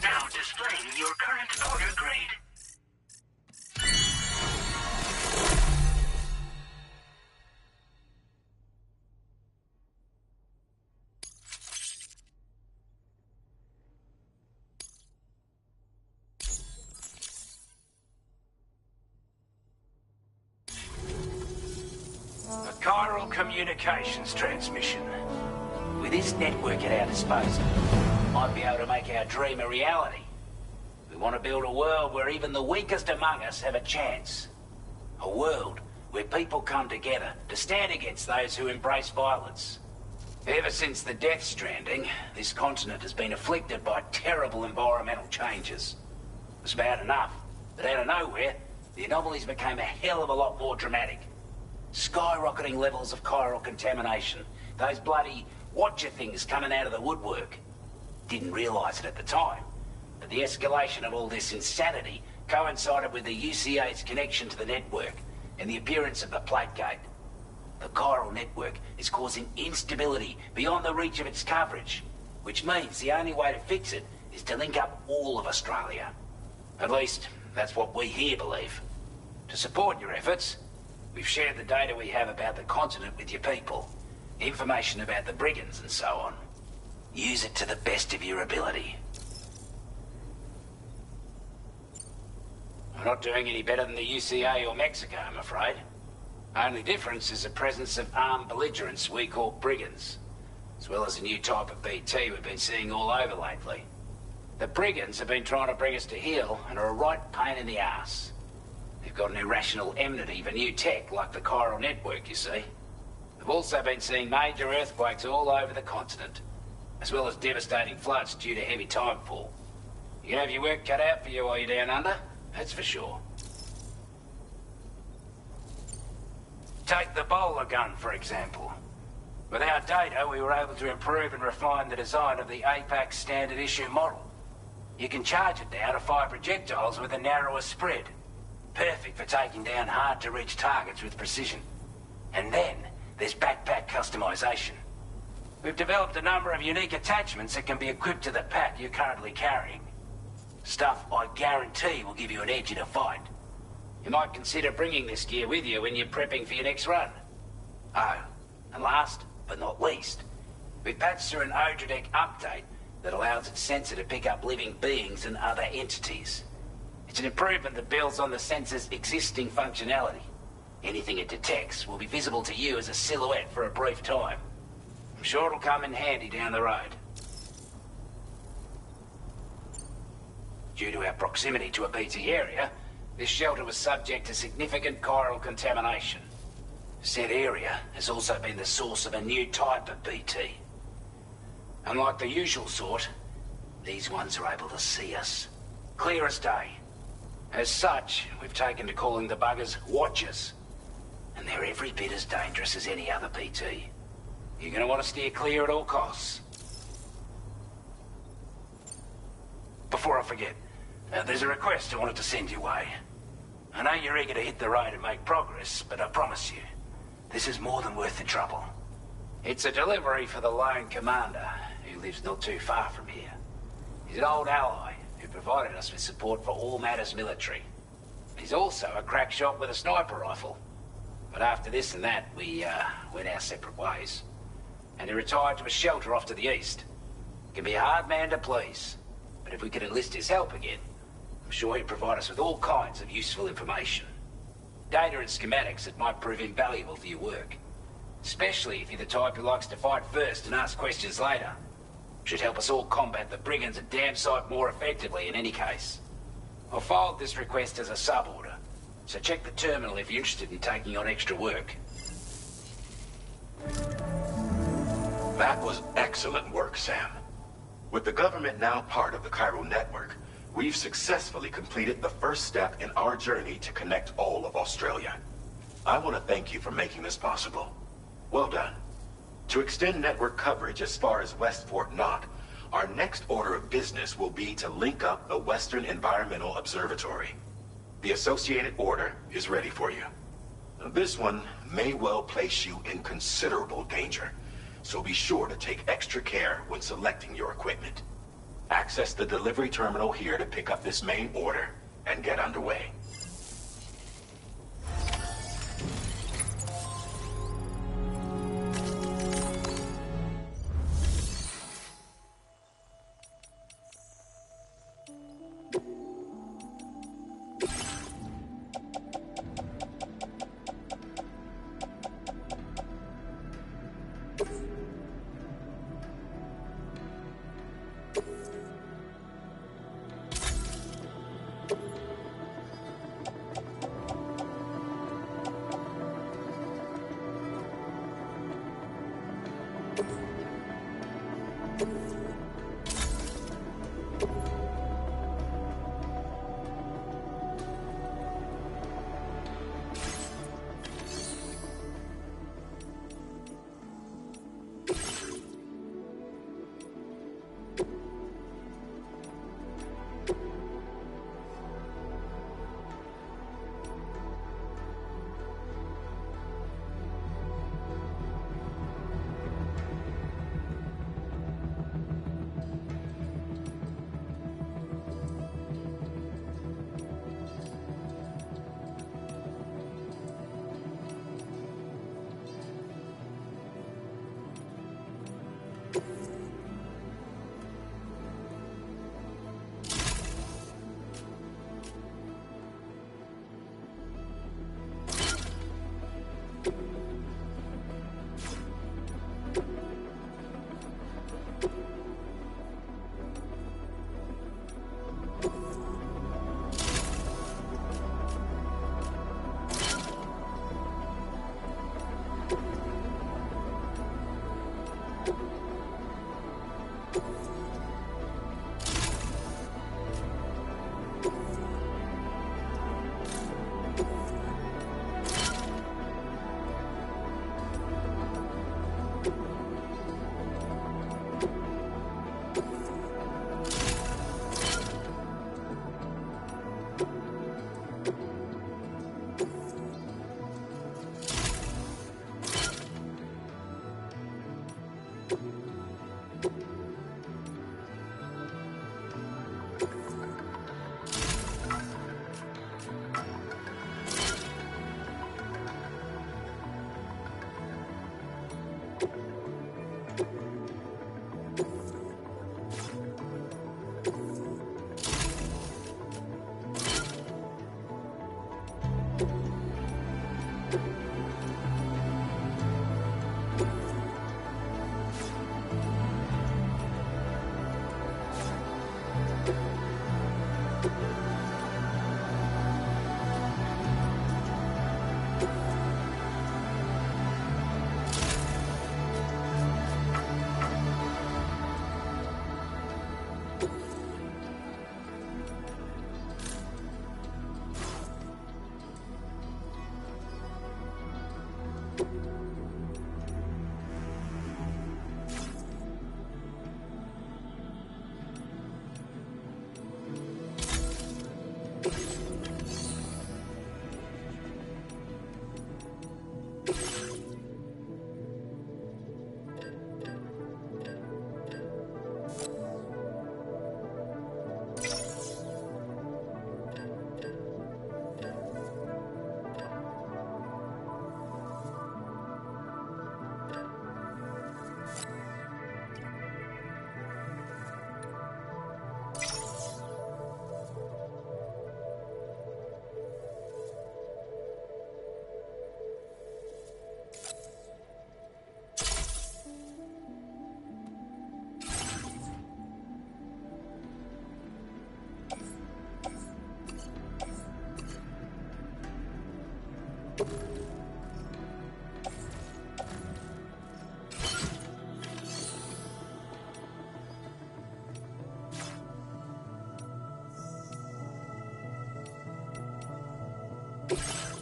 Now displaying your current order grade. chiral communications transmission. With this network at our disposal, we might be able to make our dream a reality. We want to build a world where even the weakest among us have a chance. A world where people come together to stand against those who embrace violence. Ever since the Death Stranding, this continent has been afflicted by terrible environmental changes. It was bad enough, but out of nowhere, the anomalies became a hell of a lot more dramatic. Skyrocketing levels of chiral contamination. Those bloody watcher things coming out of the woodwork. Didn't realize it at the time, but the escalation of all this insanity coincided with the UCA's connection to the network and the appearance of the plate gate. The chiral network is causing instability beyond the reach of its coverage, which means the only way to fix it is to link up all of Australia. At least, that's what we here believe. To support your efforts, we've shared the data we have about the continent with your people. Information about the brigands and so on. Use it to the best of your ability. We're not doing any better than the UCA or Mexico, I'm afraid. Only difference is the presence of armed belligerents we call brigands, as well as a new type of BT we've been seeing all over lately. The brigands have been trying to bring us to heel and are a right pain in the ass. They've got an irrational enmity for new tech like the chiral network, you see. We've also been seeing major earthquakes all over the continent, as well as devastating floods due to heavy timefall. You can have your work cut out for you while you're down under, that's for sure. Take the bowler gun, for example. With our data, we were able to improve and refine the design of the APAC standard issue model. You can charge it now to fire projectiles with a narrower spread. Perfect for taking down hard-to-reach targets with precision. And then, there's backpack customization. We've developed a number of unique attachments that can be equipped to the pack you're currently carrying. Stuff I guarantee will give you an edge in a fight. You might consider bringing this gear with you when you're prepping for your next run. Oh, and last but not least, we patched through an Odradek update that allows its sensor to pick up living beings and other entities. It's an improvement that builds on the sensor's existing functionality. Anything it detects will be visible to you as a silhouette for a brief time. I'm sure it'll come in handy down the road. Due to our proximity to a BT area, this shelter was subject to significant chiral contamination. Said area has also been the source of a new type of BT. Unlike the usual sort, these ones are able to see us. Clear as day. As such, we've taken to calling the buggers Watchers. And they're every bit as dangerous as any other BT. You're gonna want to steer clear at all costs. Before I forget, there's a request I wanted to send your way. I know you're eager to hit the road and make progress, but I promise you, this is more than worth the trouble. It's a delivery for the lone commander, who lives not too far from here. He's an old ally who provided us with support for all matters military. He's also a crack shot with a sniper rifle. But after this and that, we went our separate ways. And he retired to a shelter off to the east. He can be a hard man to please, but if we could enlist his help again, I'm sure he'd provide us with all kinds of useful information. Data and schematics that might prove invaluable for your work. Especially if you're the type who likes to fight first and ask questions later. Should help us all combat the brigands a damn sight more effectively in any case. I'll filed this request as a sub-order, so check the terminal if you're interested in taking on extra work. That was excellent work, Sam. With the government now part of the chiral network, we've successfully completed the first step in our journey to connect all of Australia. I want to thank you for making this possible. Well done. To extend network coverage as far as West Fort Knott, our next order of business will be to link up the Western Environmental Observatory. The associated order is ready for you. This one may well place you in considerable danger, so be sure to take extra care when selecting your equipment. Access the delivery terminal here to pick up this main order and get underway.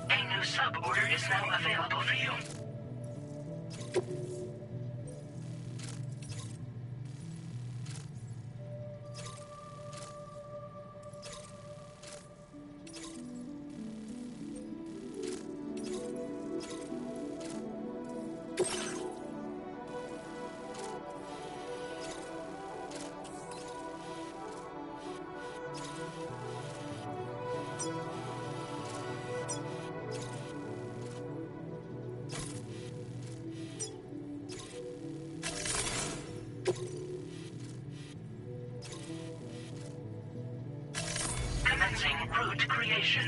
A new sub-order is now available for you. Commencing route creation.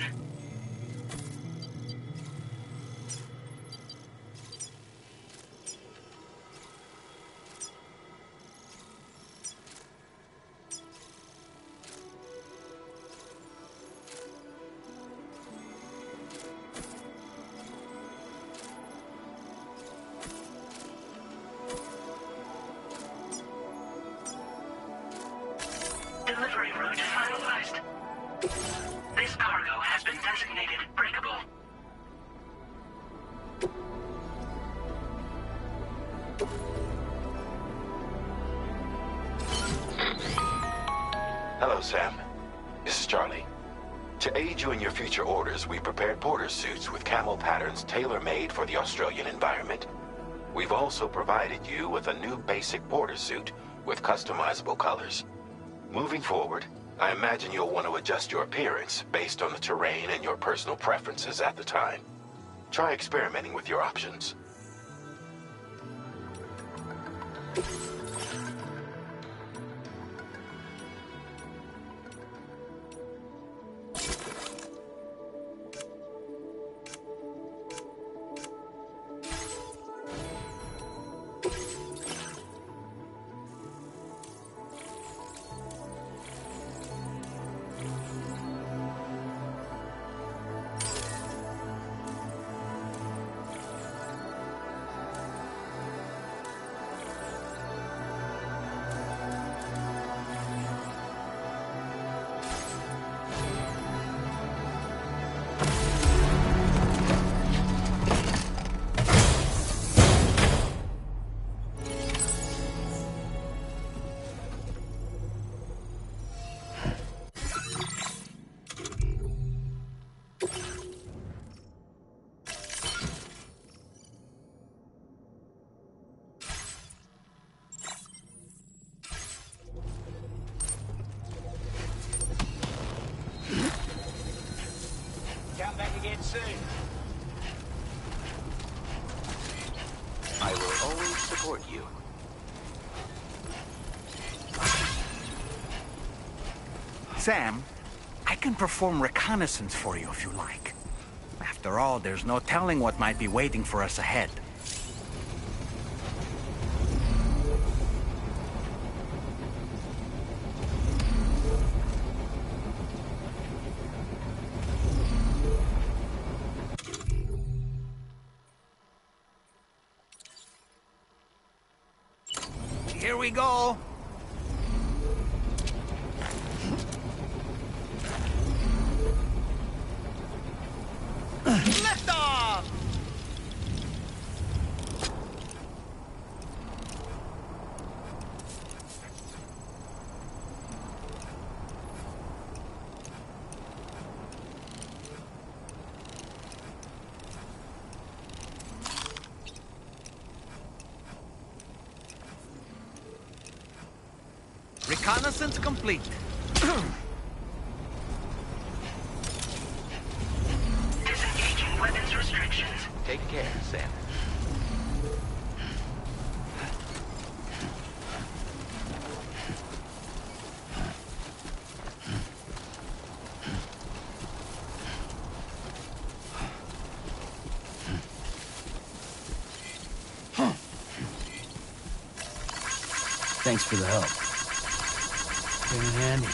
Designated breakable. Hello, Sam. This is Charlie. To aid you in your future orders, we prepared porter suits with camo patterns tailor-made for the Australian environment. We've also provided you with a new basic porter suit with customizable colors. Moving forward, I imagine you'll want to adjust your appearance based on the terrain and your personal preferences at the time. Try experimenting with your options. Come back again soon. I will always support you. Sam, I can perform reconnaissance for you if you like. After all, there's no telling what might be waiting for us ahead. Here we go. Lift off! Reconnaissance complete. Disengaging weapons restrictions. Take care, Sam. Thanks for the help. Came in handy.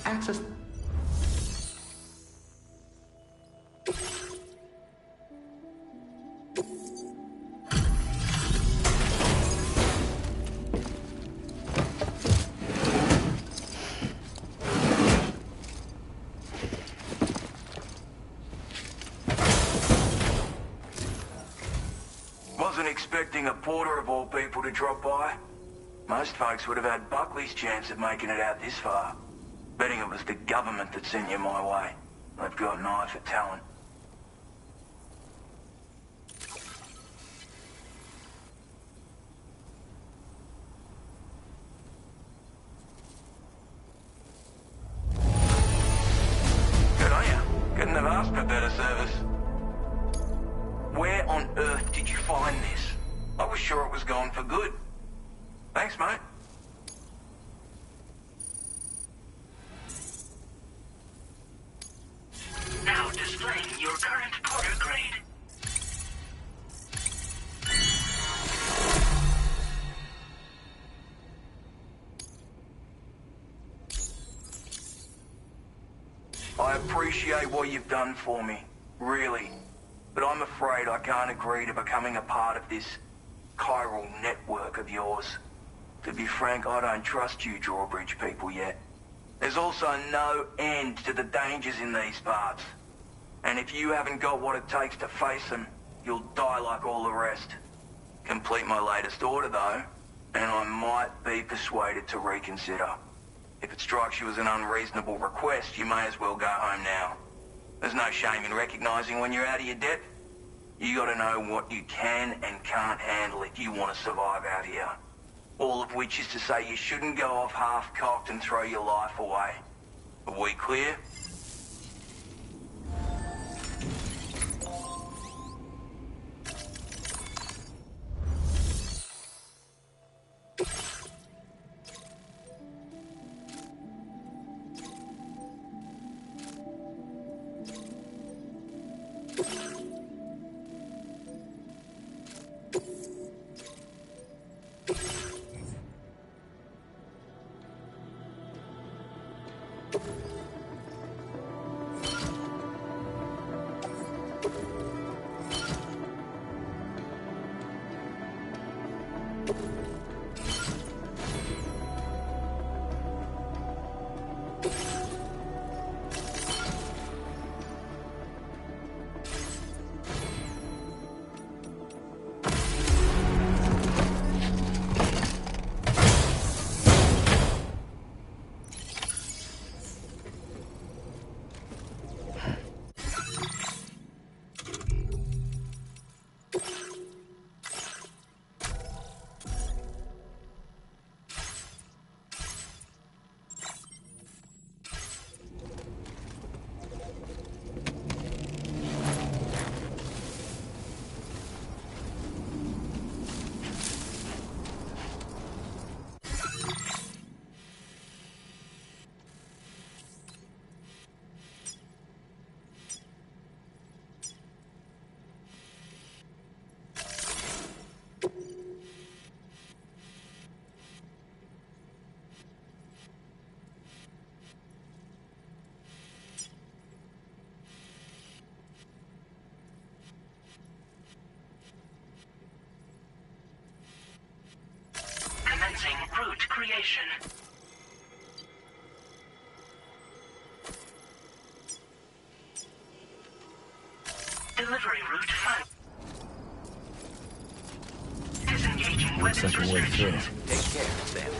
Access. Wasn't expecting a porter of all people to drop by. Most folks would have had Buckley's chance of making it out this far. Betting it was the government that sent you my way. They've got an eye for talent. Good on you. Couldn't have asked for better service. Where on earth did you find this? I was sure it was gone for good. Thanks, mate. Now displaying appreciate what you've done for me, really. But I'm afraid I can't agree to becoming a part of this chiral network of yours. To be frank, I don't trust you drawbridge people yet. There's also no end to the dangers in these parts. And if you haven't got what it takes to face them, you'll die like all the rest. Complete my latest order, though, and I might be persuaded to reconsider. If it strikes you as an unreasonable request, you may as well go home now. There's no shame in recognizing when you're out of your depth. You gotta know what you can and can't handle if you want to survive out here. All of which is to say you shouldn't go off half-cocked and throw your life away. Are we clear? Route creation. Delivery route final. Disengaging weapons restrictions. Take care, Sam.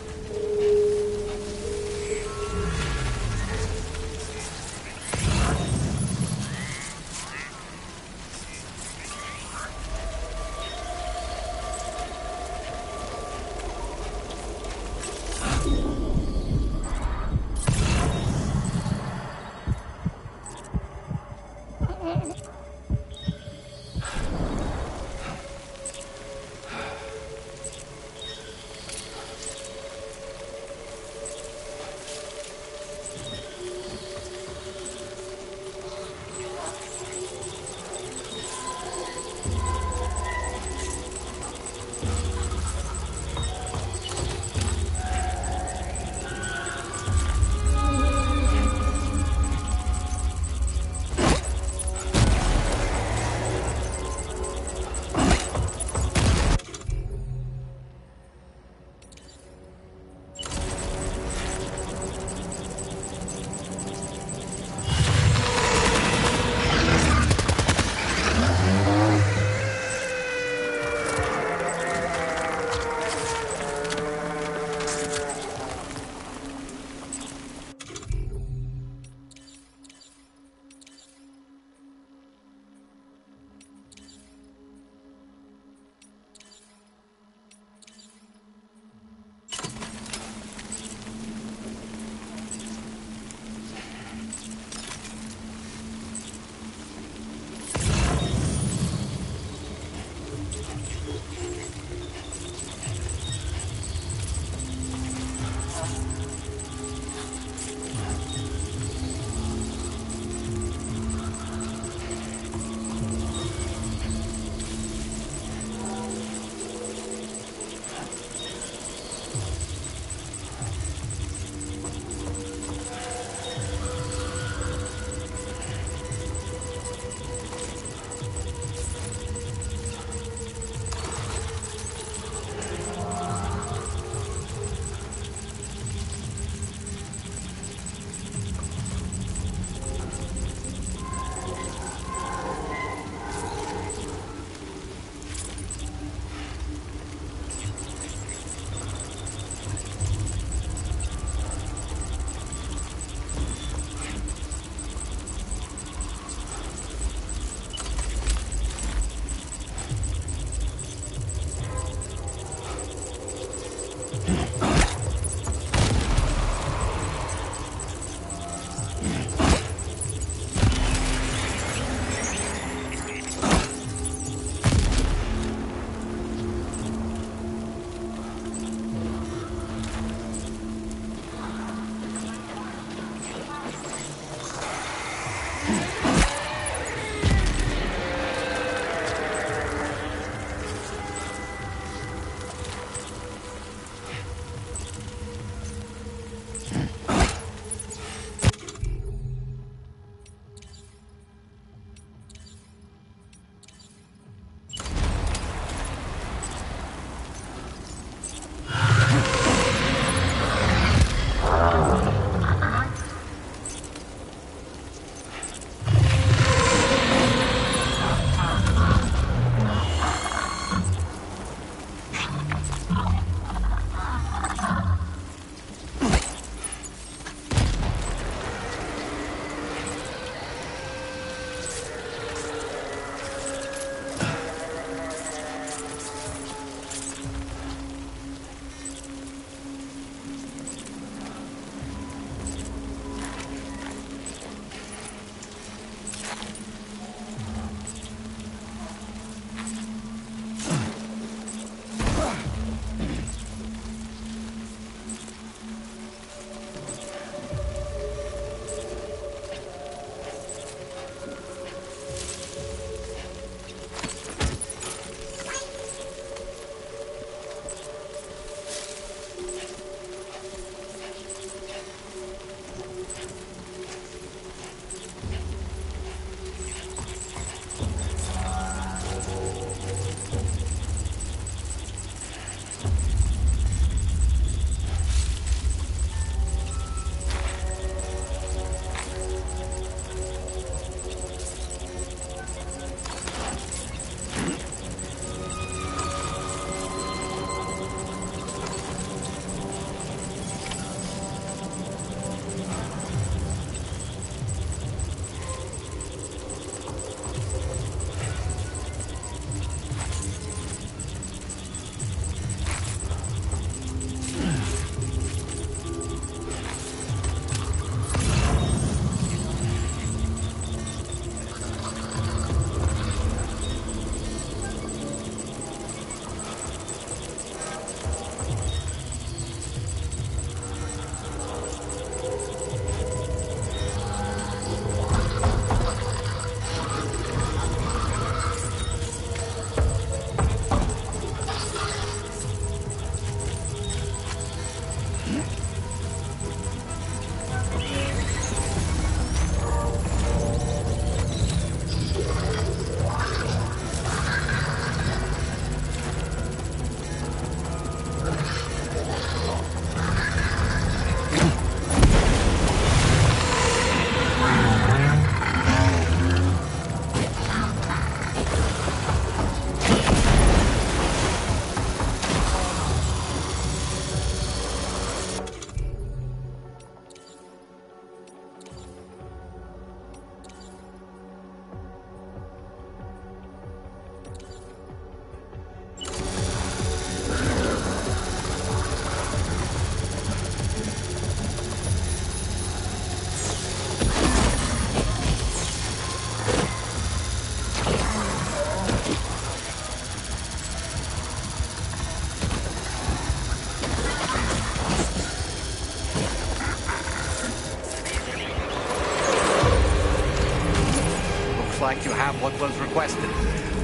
like you have what was requested.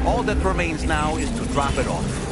All that remains now is to drop it off.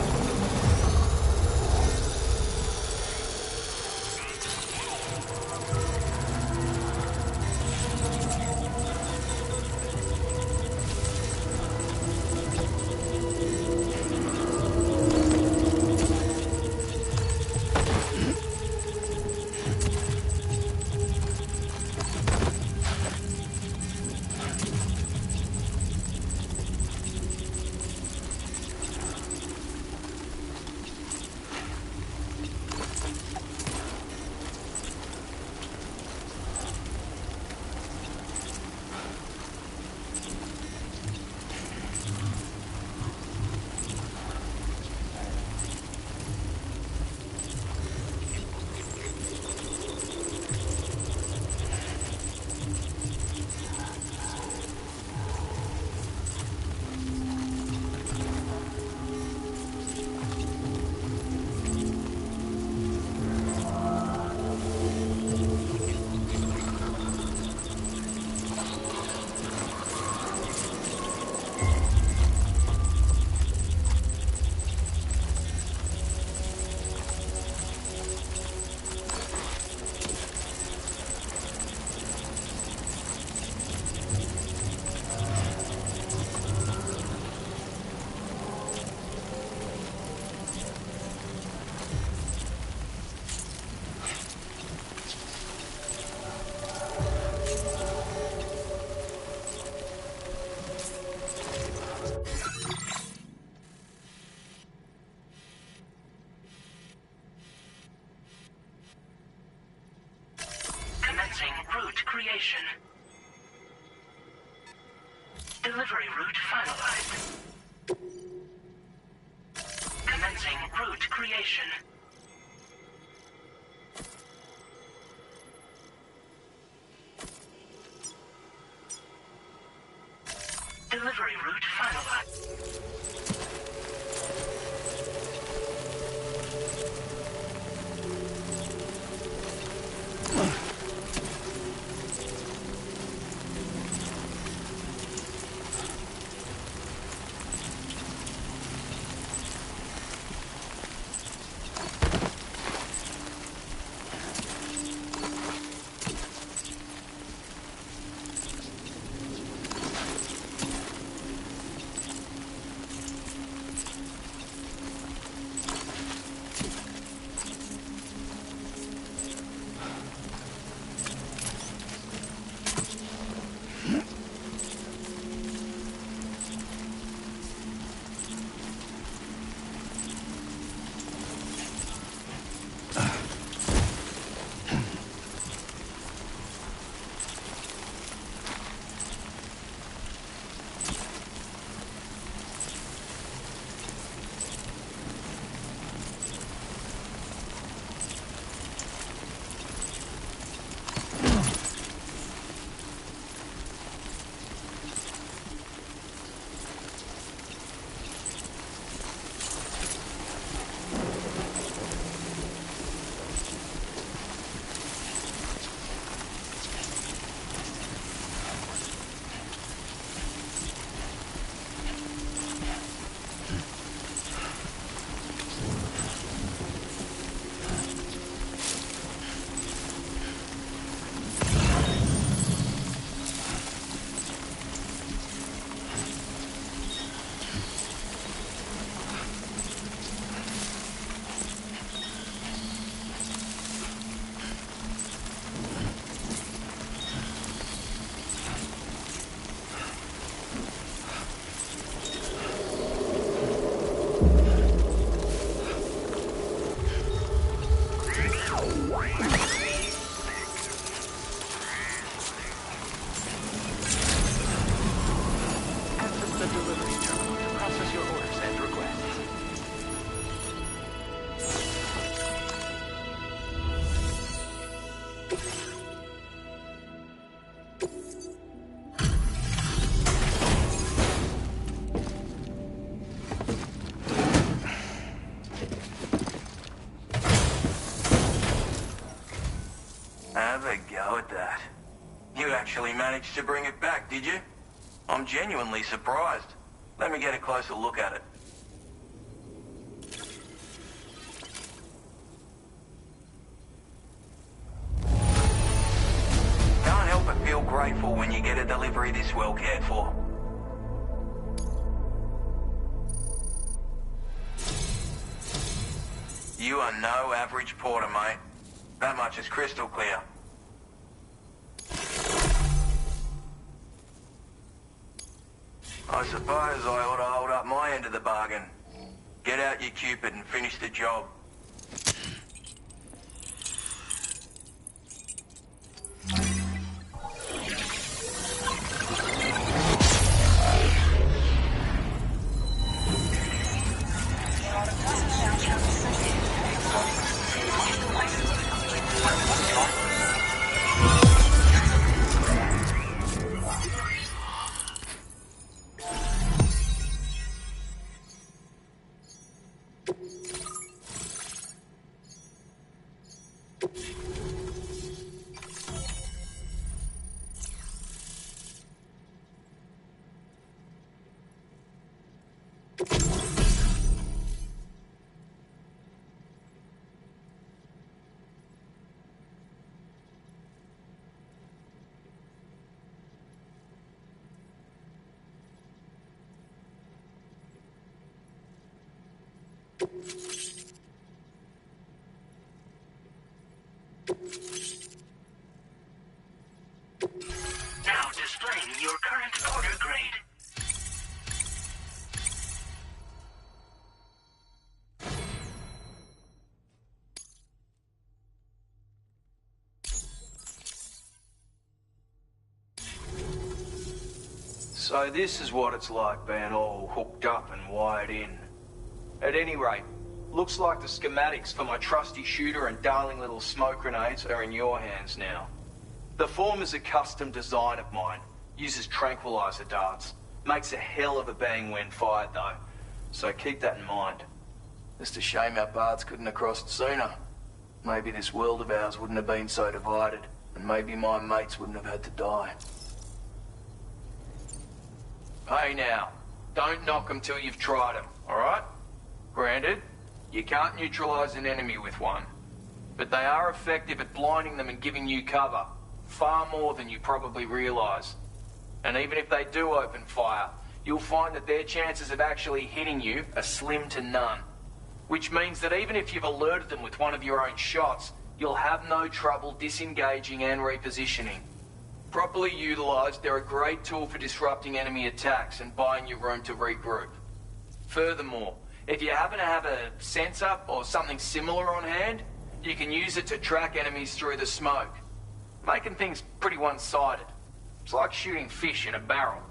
Route creation. Delivery route finalized. Commencing route creation. Delivery route finalized. Have a go at that. You actually managed to bring it back, did you? I'm genuinely surprised. Let me get a closer look at it. Can't help but feel grateful when you get a delivery this well cared for. You are no average porter, mate. That much is crystal clear. I suppose I ought to hold up my end of the bargain. Get out your Cupid and finish the job. Now displaying your current order grade. So this is what it's like being all hooked up and wired in. At any rate, looks like the schematics for my trusty shooter and darling little smoke grenades are in your hands now. The form is a custom design of mine, uses tranquilizer darts. Makes a hell of a bang when fired though, so keep that in mind. Just a shame our paths couldn't have crossed sooner. Maybe this world of ours wouldn't have been so divided, and maybe my mates wouldn't have had to die. Hey now, don't knock them till you've tried them, alright? Granted, you can't neutralize an enemy with one, but they are effective at blinding them and giving you cover, far more than you probably realize. And even if they do open fire, you'll find that their chances of actually hitting you are slim to none. Which means that even if you've alerted them with one of your own shots, you'll have no trouble disengaging and repositioning. Properly utilized, they're a great tool for disrupting enemy attacks and buying you room to regroup. Furthermore, if you happen to have a sensor or something similar on hand, you can use it to track enemies through the smoke, making things pretty one-sided. It's like shooting fish in a barrel.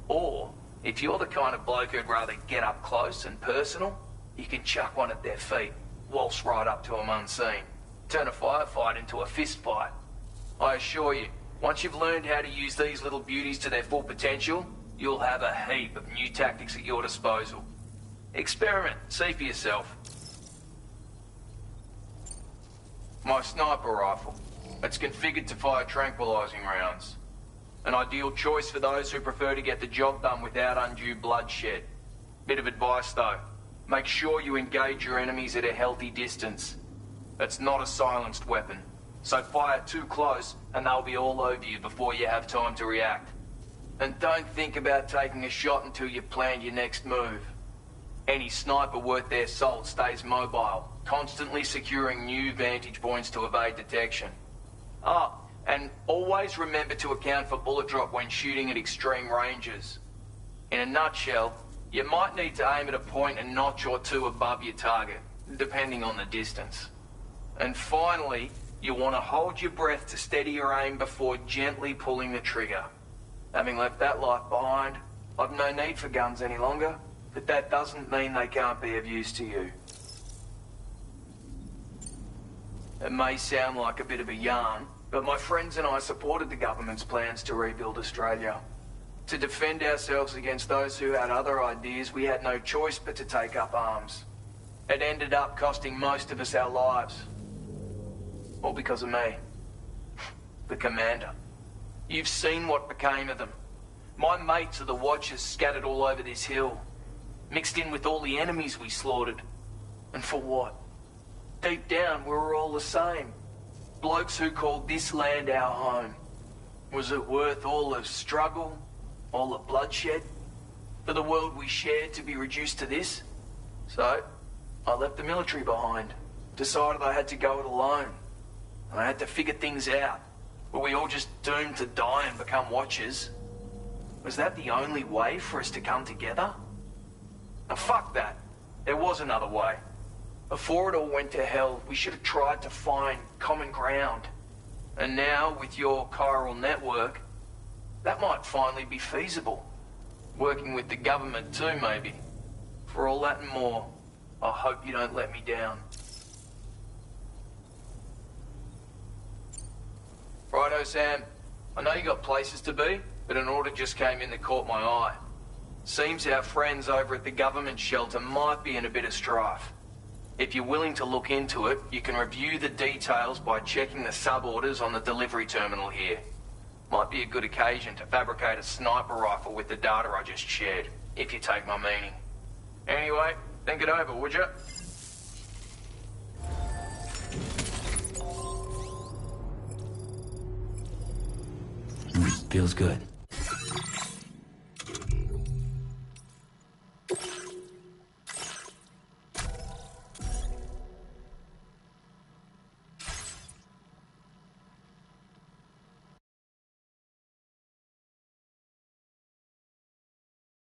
Or, if you're the kind of bloke who'd rather get up close and personal, you can chuck one at their feet, waltz right up to them unseen, turn a firefight into a fist fight. I assure you, once you've learned how to use these little beauties to their full potential, you'll have a heap of new tactics at your disposal. Experiment, see for yourself. My sniper rifle. It's configured to fire tranquilizing rounds. An ideal choice for those who prefer to get the job done without undue bloodshed. Bit of advice though, make sure you engage your enemies at a healthy distance. It's not a silenced weapon, so fire too close and they'll be all over you before you have time to react. And don't think about taking a shot until you've planned your next move. Any sniper worth their salt stays mobile, constantly securing new vantage points to evade detection. And always remember to account for bullet drop when shooting at extreme ranges. In a nutshell, you might need to aim at a point a notch or two above your target, depending on the distance. And finally, you want to hold your breath to steady your aim before gently pulling the trigger. Having left that life behind, I've no need for guns any longer, but that doesn't mean they can't be of use to you. It may sound like a bit of a yarn, but my friends and I supported the government's plans to rebuild Australia. To defend ourselves against those who had other ideas, we had no choice but to take up arms. It ended up costing most of us our lives. All because of me. The commander. You've seen what became of them. My mates are the Watchers scattered all over this hill, mixed in with all the enemies we slaughtered. And for what? Deep down, we were all the same. Blokes who called this land our home. Was it worth all the struggle, all the bloodshed, for the world we shared to be reduced to this? So, I left the military behind. Decided I had to go it alone. I had to figure things out. Were we all just doomed to die and become Watchers? Was that the only way for us to come together? Now fuck that. There was another way. Before it all went to hell, we should have tried to find common ground. And now, with your chiral network, that might finally be feasible. Working with the government too, maybe. For all that and more, I hope you don't let me down. Righto, Sam. I know you got places to be, but an order just came in that caught my eye. Seems our friends over at the government shelter might be in a bit of strife. If you're willing to look into it, you can review the details by checking the sub-orders on the delivery terminal here. Might be a good occasion to fabricate a sniper rifle with the data I just shared, if you take my meaning. Anyway, think it over, would you? Feels good.